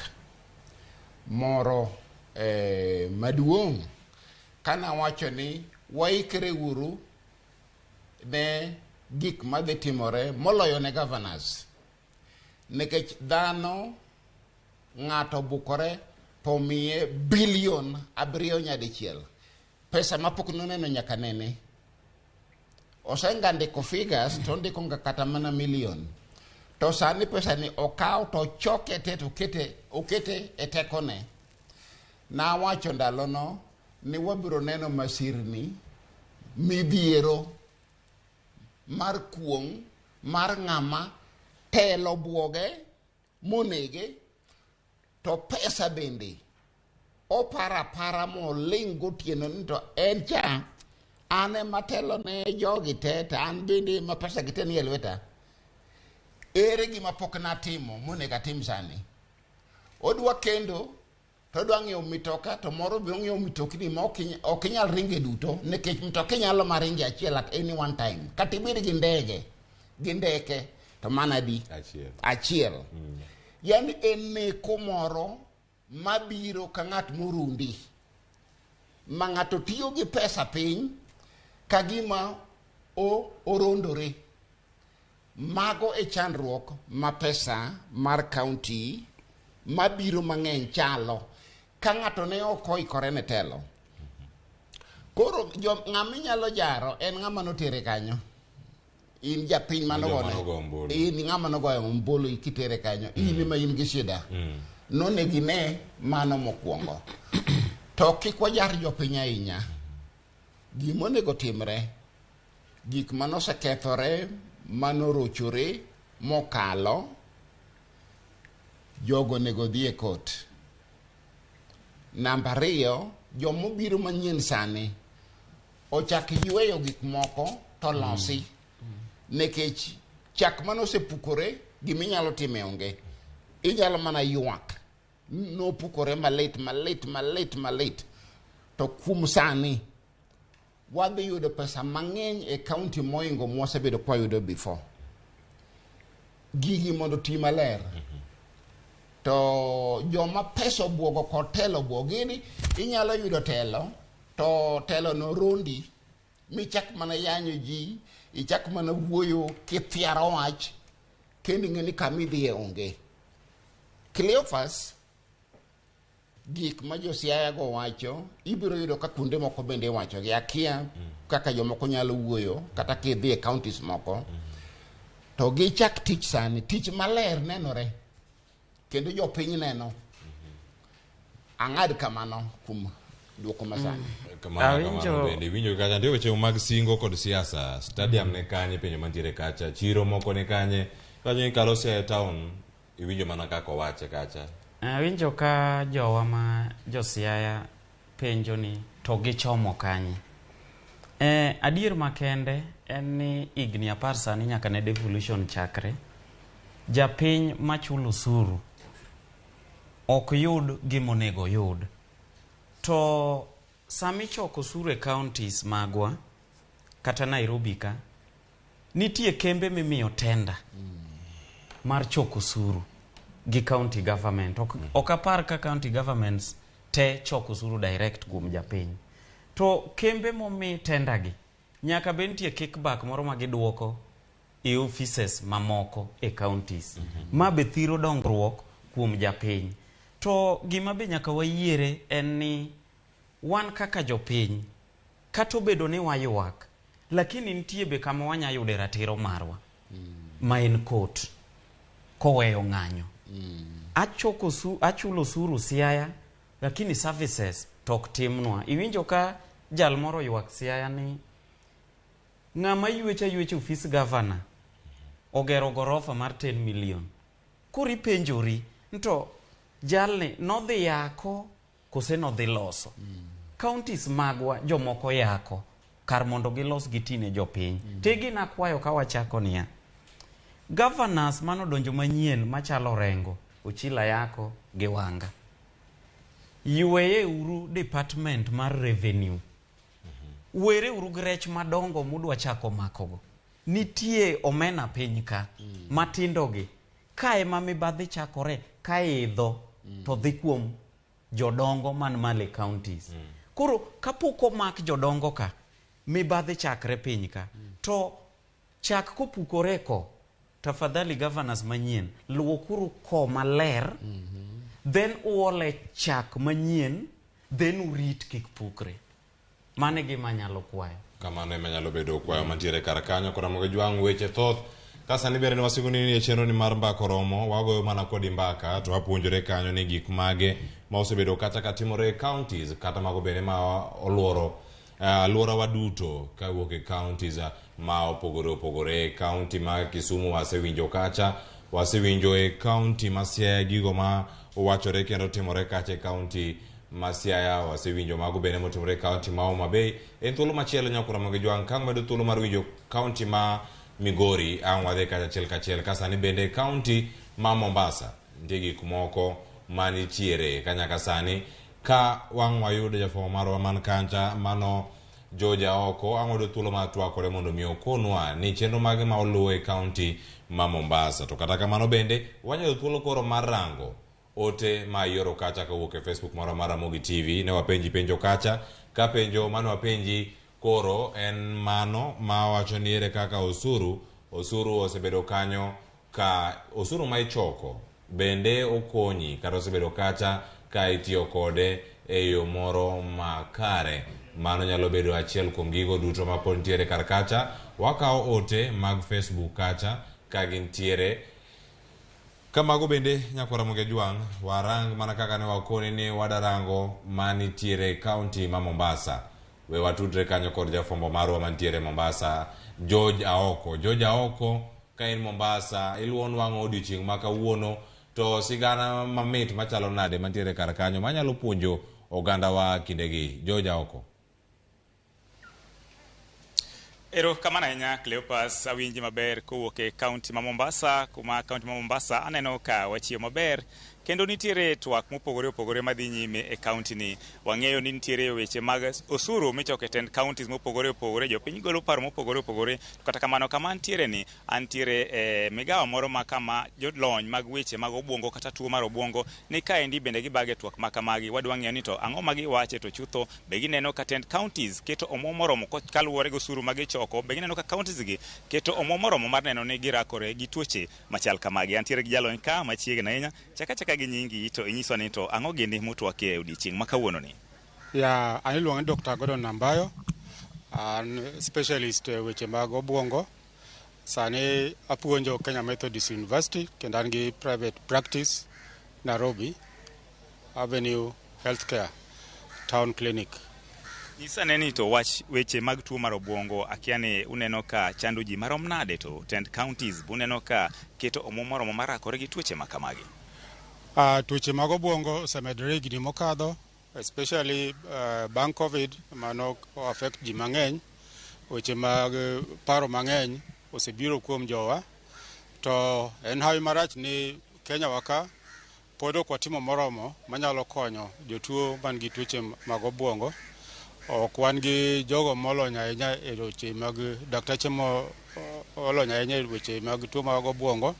moro maduong' kana wacho ni waikre uru ne gik madhi timore moloyo ne governors nikech dhano ng'ato bukore to miye bilion 7 nyadichiel pesa mapok noneno nyaka nene. Osenga ndiko figures to ndiko kata mana million. To sani pesa ni okaw to choke te to okete e tekone. Na wacho ndalono ni wabiro neno masirni midhiero mar kuong mar ng'ama telo buoge monege to pesa bende opara moling gotieno ni to en cha ane matelo ne jogi te an bende ma pesa gite ni elweta. Ere gima pok natimo monego atim sani. Odwa kendo to odwa ng'iewo mitoka to moro biro ng'iewo mitokni ma ok inyal ringe duto nikech mitoka inyalo maringe achiel at any one time. Kata ibed gi ndeke to mana di achiel. Yani en neko moro mabiro ka ng'at morundi ma ng'ato tiyo gi pesa piny kagima orondore. Mago e chandruok ma pesa mar county mabiro mang'eny chalo ka ng'ato ne ok oikore ne telo. Koro ng'ama inyalo jaro en ng'ama notere kanyo. in japiny manogone in ng'ama nogoyo ombulu kitere kanyo in ma in gi shida nonegine mano mokwongo to kik wajar jopiny ahinya gimonego timre gik manosekethore manorochore mokalo jogo nego dhi e kot. Namba 2 jomobiro manyien sani ochak yweyo gik moko to losi nekech chak manosepukore giminyalo time onge inyalo mana ywak nopukore malit to kuom sani wadhi yudo pesa mang'eny e kaunti moingo mwasebedo kwa yudo before gigi mondo ti maler to joma pesa buogo kod telo buogini inyalo yudo telo to telo no rondi michak mana yanyo ji ichak mana wuoyo kithiaro wach kendi ng'eni kamidhie onge. Cleophas gik ma Josiaya go wacho ibiro yudo ka kuonde moko bende wacho gi akia kaka jomoko nyalo wuoyo kata kidhi e counties moko to gichak tich sani tich maler nenore kendo jopiny neno ang'ad kamano kuom duoko masani kamano bende winjo kacha ndio weche mag singo kod siasa stadium ne kanye penjo mantiere kacha chiro moko ne kanye kanyo kalo se town iwinjo mana kako wache kacha winjo ka jowa ma Josiaya penjo ni to gichomo kanye adier makende en ni igni 10 sani nyaka ne devolution chakre japiny machulo osuru ok yud gimonego yud to sami choko osuru e counties magwa kata Nairobi ka nitie kembe mimiyo tenda mar choko osuru gi county government ok apar ka county governments te choko osuru direct kuom japiny to kembe momi tenda gi nyaka bentie kickback moro ma giduoko e offices mamoko e counties ma be thiro dongruok kuom japiny to gima be nyaka wayiere en ni wan kaka jopiny kata obedo ni waywak lakini nitie be kama wanya yude ratiro marwa ma en court koweyo ng'anyo achulo osuru Siaya lakini services tok timnwa iwinjo ka jal moro ywak Siaya ni ng'ama ywecha office governor ogero gorofa mar 10 million kuri penjori nto jalni nodhi yako kose nodhi loso counties magwa jomoko yako kar mondo gilos gitine jopiny tegi nakwayo ka wachako niya governors manodonjo manyien machalo Rengo Ochila yako gi Wanga yueye uru department mar revenue were uru grech madongo mudwa chako makogo nitie omena piny ka matindo gi kae ma mibadhi chakore kaidho to dhi kuom jodongo man male counties koro kapoko mak jodongo ka mibadhi chakre piny ka to chak kopukore ko tafadhali governors manyien luokuru ko maler then uole chak manyien then urit kik pukre mane gima nyalo kwayo kamano ema nyalo bedo kwayo mantiere kar kanyo kora moge jwang' weche thoth kasa ni bere ni wasigu ni e chenro ni mar mbako romo wagoyo mana kodi mbaka to wapuonjore kanyo ni gik mage ma osebedo kata katimore counties kata mago bende ma oluoro alwora waduto kawuok e counties ma opogore county ma Kisumu wasewinjo kacha wasewinjo e county ma Siaya gigo ma owachore kendo timore kacha e county ma Siaya wasewinjo mago bende motimore county ma Homa Bay en thuolo machielo nyakura moge jwang' kang' medo thuolo mar winjo county ma Migori ang' wadhi kacha kachiel kasa ni bende county ma Mombasa nitie gik moko manitiere kanyaka sani ka wang' wayudo jafwambo marwa man kancha mano Joja oko ang'odo thuolo ma twakore mondo mi okonwa ni chenro mage ma oluwo e county ma Mombasa to kata kamano bende wanyalo thuolo koro mar rango ote ma yoro kacha kawuok e Facebook mara Ramogi TV ne wapenji penjo kacha ka penjo mano wapenji koro en mano ma wacho ni ere kaka osuru osebedo kanyo ka osuru ma ichoko bende okonyi kata osebedo kacha ka itiyo kode e yo moro makare mano nyalo bedo achiel kuom gigo duto ma pod ntiere kar kacha. Wakao ote mag Facebook kacha ka gintiere. Kamago bende nyakwa Ramogi Jwang, warang mana kaka ne wakoni ni wadarango manitiere kaunti ma Mombasa. We watudre kanyo kod jafwambo marwa mantiere Mombasa, George Aoko. George Aoko, ka in Mombasa, iluon wang'o odiochieng' ma kawuono, to sigana mamit machalo nade mantiere kar kanyo manyalo puonjo oganda wa kindegi. George Aoko. Ero kamana ahinya Cleopas, awinji maber kowuok e kaunti ma Mombasa. Kuma kaunti ma Mombasa aneno ka wachio maber kendo nitiere twak mopogore opogore madhi nyime e kaunti ni. Wang'eyo ni nitiere weche mag osuru michoke tend counties mopogore opogore, jopiny golo paro mopogore opogore. Kata kamano kama ntiere ni antiere migawa moro ma kama jolony mag weche mag obwongo kata tuo mar obwongo ni kaendi bende gibage twak ma kamagi. Wadwa ng'eyo ni to ang'o ma giwache to chutho be gineno ka tend counties keto omuom moromo kaluwore gi osuru ma gichoko. Be gineno ka counties gi keto omuom moromo mar neno ni girakore gi tuoche machal kamagi. Antiere gi jalony ka machiegni ahinya. Chaka gi nyingi to inyiso ni to ang'o gini mutwake e odiochieng' ma kawuono ni? Ya, aniluonga ni Dr. Gordon Nambayo, an specialist weche mag obwongo. Sani apuonjo Kenya Methodist University kendo an gi private practice Nairobi Avenue Healthcare Town Clinic. Nyisa ne ni to wach weche mag tuo mar obwongo akia ni uneno ka chando ji marom nade to tend counties uneno ka keto omuom moromo marakore gi tuoche ma kamagi? Tuoche mag obwongo osemedore higni mokadho, especially bang' Covid mano affect ji mang'eny. Weche mag paro mang'eny osebiro kuom jowa, to en hawi marach ni Kenya waka pod ok watimo moromo manyalo konyo jotuo man gi tuoche mag obwongo. Ok wan gi jogo molony ahinya e weche mag daktache molony ahinya e weche mag tuo mag obwongo.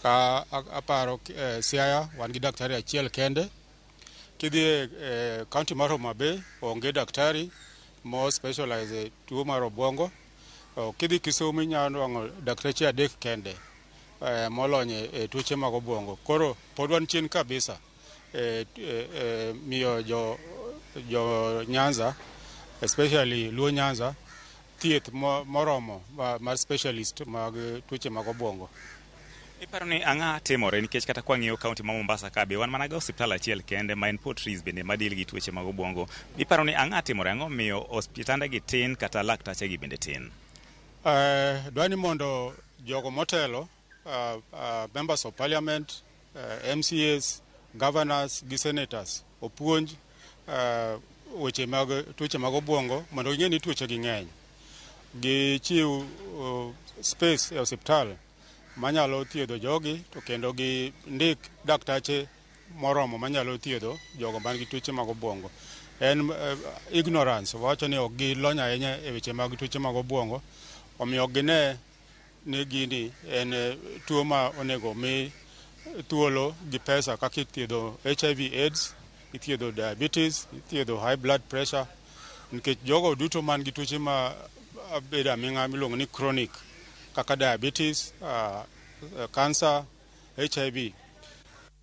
Ka aparo Siaya wan gi daktari achiel kende. Kidhi e kaunti mar Homa Bay onge daktari mo specialize e tuo mar obwongo. Kidhi Kisumu inyalo wang'o daktache adek kende molony e tuoche mag obwongo. Koro pod wan chien kabisa miyo jo Nyanza, especially Luo Nyanza, thieth moromo mar specialist mag tuoche mag obwongo. Iparo ni ang'a timore nikech kata kwang'iyo kaunti ma Mombasa ka be wan mana ga osiptal achiel kende ma en Portrees bende madil gi tuoche mag obwongo. Iparo ni ang'a timore, ang'o miyo hospitande gi tin kata laktache gi bende tin? Dwani mondo jogo motelo, members of parliament, MCAs, governors gi senators opuonj weche mag tuoche mag obwongo mondo ging'e ni tuoche gi ng'eny. Gichiw space e osiptal manyalo thiedho jogi, to kendo gi ndik daktache moromo manyalo thiedho jogo man gi tuoche mag obwongo. En ignorance, wacho ni ok gilony ahinya e weche mag tuoche mag obwongo, omiyo gine ni gini en tuo ma onego mi thuolo gi pesa kaka ithiedho HIV AIDS, ithiedho diabetes, ithiedho high blood pressure, nikech jogo duto man gi tuoche ma bedo aming'a miluongo ni chronic kaka diabetes, cancer, HIV,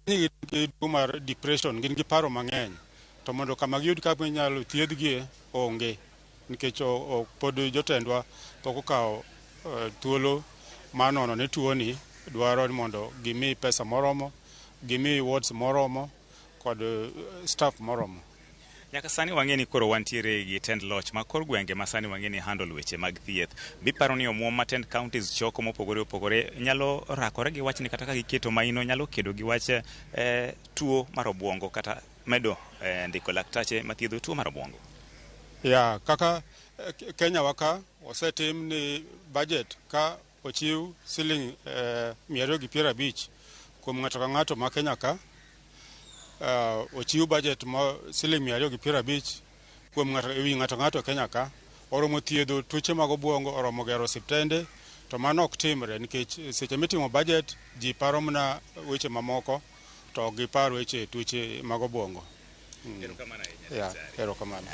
gi tuo mar depression, gin gi paro mang'eny, to mondo kama giyud kaka inyalo thiedhgie onge, nikech pod jotendwa pok okawo thuolo mar nono ni tuoni dwaro mondo gimi pesa moromo, gimi wards moromo kod staff moromo. Nyaka sani wang'e ni koro wantiere gi tend loch ma kor gwenge ma sani wang'e ni handle weche mag thieth. Biparo ni omuom ma tend counties choko mopogore opogore nyalo rakore gi wach ni kata ka giketo maino nyalo kedo gi wach tuo mar obwongo kata medo ndiko laktache mathiedho tuo mar obwongo. Ya, kaka Kenya waka osetim ni budget ka ochiw siling 250 kuom ng'ato ka ng'ato ma Kenya ka. Ochiw budget ma siling 250 kuom ng'ato ng'ato Kenya ka, oromo thiedho tuoche mag obwongo, oromo gero osiptende, to mano ok timre nikech seche mitimo budget ji paro mana weche mamoko to giparo weche tuoche mag obwongo. Erokamano ahinya. Erokamano.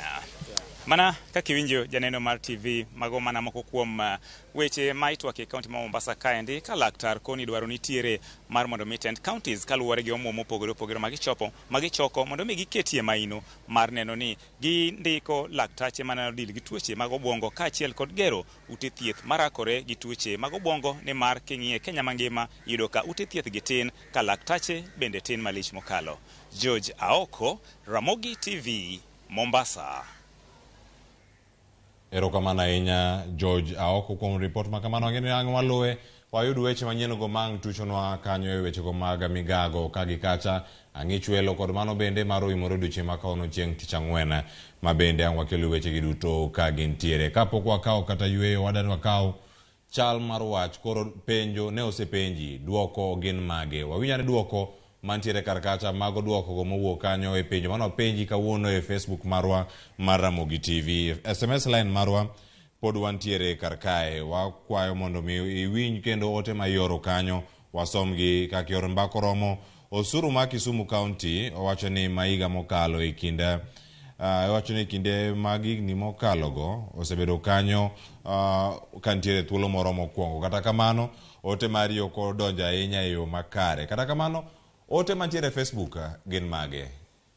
Mana kaka iwinjo janeno mar TV mago mana moko kuom weche ma itwak e kaunti ma Mombasa kaendi ka laktar koni dwaro nitiere mar mondo mi tend counties kaluwore gi omuom mopogore opogore magichoko mondo mi giketie maino mar neno ni gindiko laktache maneno dil gi tuoche mag obwongo kaachiel kod gero ute thieth marakore gi tuoche mag obwongo ni mar king'iye Kenya mangima yudo ka ute thieth gi tin ka laktache bende tin malich mokalo. George Aoko, Ramogi TV, Mombasa. Erokamano ahinya George Aoko kuom report ma kamano. Ng'eni ang' waluwe wayud weche manyien go mang' tuchonwa kanyo e weche go mag migago kagi kacha ang'ichwelo kod mano bende maro imoro duche makaono chieng' tich ang'wen ma bende ang' wakelo weche gi duto ka gintiere kapok wakawo kata yweyo wadani wakawo chal mar wach koro penjo ne osepenji duoko gin mage wawinyane duoko mantiere karkacha mago duoko go mowuok kanyo e penjo mano penji kawuono e Facebook marwa mar Ramogi TV. SMS line marwa pod wantiere karkae wakwayo mondo mi iwinj kendo ote mayoro kanyo wasomgi kaka yor mbako romo. Osuru ma Kisumu County owacho ni maiga mokalo e kinde owacho ni kinde magi ni mokalo go osebedo kanyo kantiere thuolo moro mokwongo. Kata kamano ote mario ko donja ahinya e yo makare. Kata kamano ote mantiere Facebook gin mage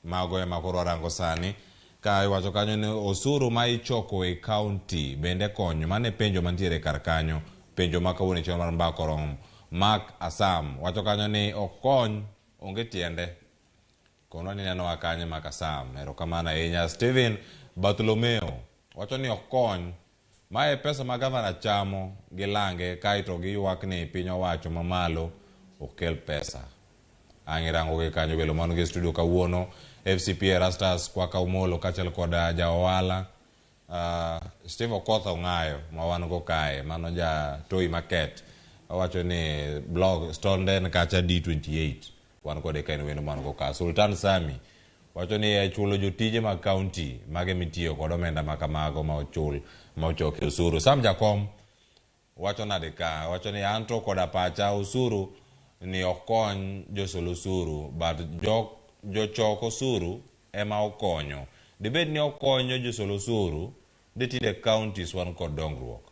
mago ema koro arango sani ka iwacho kanyo ni osuru ma ichoko e county bende konyo mane penjo mantiere kar kanyo penjo ma kawuono chieng' mar mbako romo. Mark Asam wacho kanyo ni okony onge tiende kono ni neno akanye Mark Asam. Erokamano ahinya. Steven Bartolomeo wacho ni okony mae pesa ma gavana chamo gilange kaito giywak ni piny owacho mamalo okel pesa. Ang'irango ke kanyo welo mano ge studio kawuono FCP Rastas kwa kaumolo kachel koda jawala Steve Okotha ung'ayo ma wan go kae mano ja Toy Market wacho ni blog Stonden kacha D28 wan kode kae weno mano go ka. Sultan Sami wacho ni chulo jotije mag county mage mitiyo kod omenda makamago ma ochul ma ochoke osuru. Sam Jakom wacho nade ka wacho ni anto koda pacha osuru ni okony josol osuru but jochoko osuru ema okonyo. Dibed ni okonyo josol osuru ditide counties wan kod dongruok.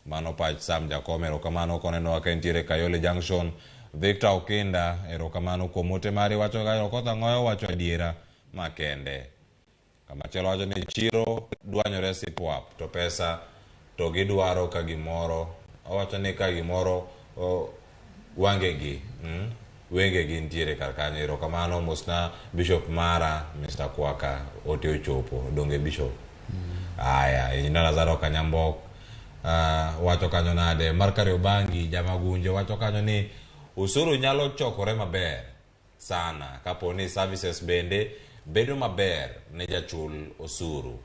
Mano pach Sam Jakom. Erokamano koneno ka entiere Kayole Junction. Victor Okinda erokamano kuom ote mari wacho ga Okotha ngoyo wacho adiera makende. Kamachelo wacho ni chiro dwanyore sipwap to pesa to gidwaro ka gimoro wacho ni ka gimoro wangegi wengegi ntiere kar kanyo. Erokamano mosna Bishop Mara Mr. Kwaka ote ochopo donge Bishop aya ina Lazaro Kanyambok wacho kanyo nade. Markari Obangi Jamagunjo wacho kanyo ni usuru nyalo chokore maber sana kapo ni services bende bedo maber ne jachul osuru.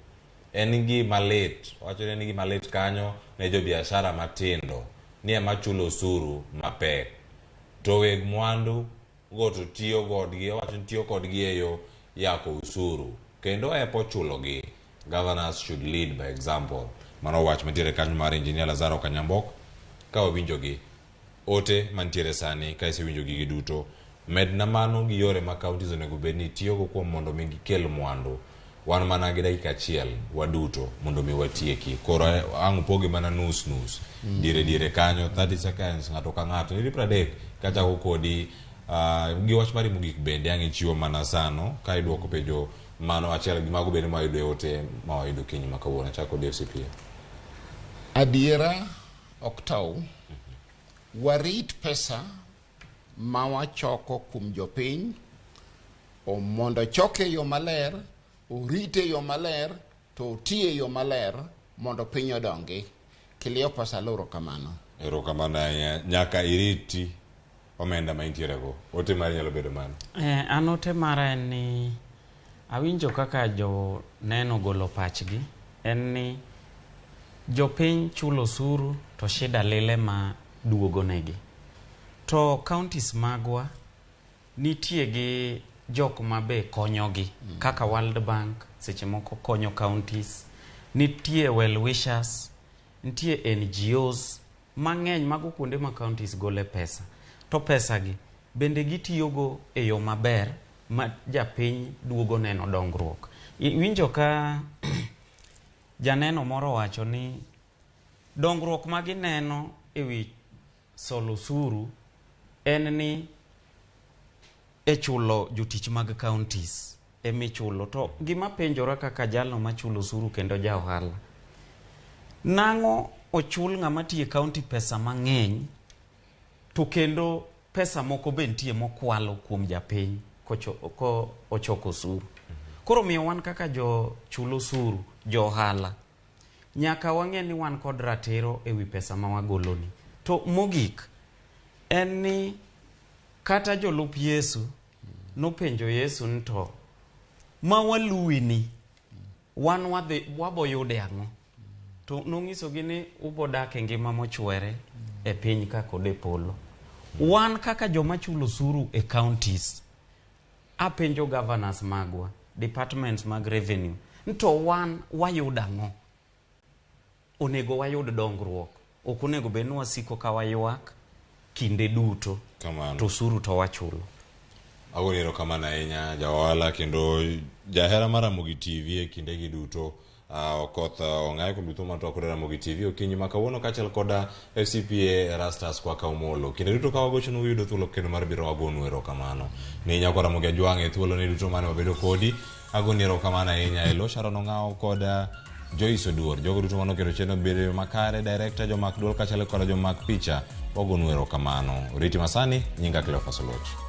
En gi malit wacho ni en gi malit kanyo ne jo biashara matindo ni ema chulo osuru mapek to weg mwandu go to tiyo godgi wacho tiyo kodgi e yo yako usuru kendo epo chulo gi. Governors should lead by example. Mano wach mantiere kanyo mar Engineer Lazaro Kanyambok ka wawinjo gi ote mantiere sani ka isewinjo gigi duto med na mano gi yore ma counties onego bed ni tiyo go kuom mondo mi gikel mwandu. Wan mana gi dakika achiel waduto mondo mi watieki koro ang' pogi mana nus dire kanyo 30 seconds ng'ato ka ng'ato iri 30 kachako kodi gi wach mari mogik bende ang' ichiwo mana sano ka iduoko penjo mano achiel gi mago bende ma yudo ote ma wayudo kiny ma kawuono chako DFCP. Adiera oktaw warit pesa ma wachoko kuom jopiny mondo choke yo maler orite yo maler to otie yo maler mondo piny odongi. Cleopas aloro kamano. Erokamano nyaka iriti omenda ma intiere go. Ote mari nyalo bedo mano. An ote mara en ni awinjo kaka jo neno golo pachgi en ni jopiny chulo osuru to shida lile ma duogo negi. To counties magwa nitie gi jok mabe konyogi kaka World Bank seche moko konyo counties. Nitie well wishers, nitie NGOs mang'eny mago kuonde ma counties gole pesa. To pesa gi bende gitiyogo e yo maber ma japiny duogo neno dongruok. Winjo ka janeno moro wacho ni dongruok ma gineno e wi solo osuru en ni e chulo jotich mag counties emichulo. To gima penjora kaka jalno machulo osuru kendo ja ohala, nang'o ochul ng'ama tiyo e county pesa mang'eny to kendo pesa moko be nitie mokwalo kuom japiny ko ochoko osuru? Koro miyo wan kaka jo chulo osuru, jo ohala, nyaka wang'e ni wan kod ratiro e wi pesa ma wagoloni. To mogik en ni kata jolup Yesu nopenjo Yesu ni to ma waluwi ni wan waboyude ang'o? To nong'isogi ni ubodak e ngima mochwere e piny ka kod e polo. Wan kaka joma chulo osuru e counties, apenjo governors magwa, departments mag revenue, nto wan wayudo ang'o? Onego wayud dongruok, ok onego bed ni wasiko ka waywak kinde duto to osuru to wachulo. Agoni erokamano ahinya ja ohala kendo jahera mar Ramogi TV e kindegi duto. Okoth ong'ayo kuom duto matwa kod Ramogi TV okinyi ma kawuono kaachiel koda FCPA Rastas kwa kaumolo. Kinde duto ka wagochonu uyudo thuolo kendo mar biro wagonu erokamano. Ni nyako Ramogi Ajwang' e thuolo ni duto mane wabedo kodi. Agoni erokamano ahinya e lo Sharon Ong'aw koda Joyce Oduor. Jogo duto mano kendo cheno bedo makare, director jomak duol kaachiel koda jomak picha. Wagonu erokamano. Oriti masani, nyinga Cleophas Oloch.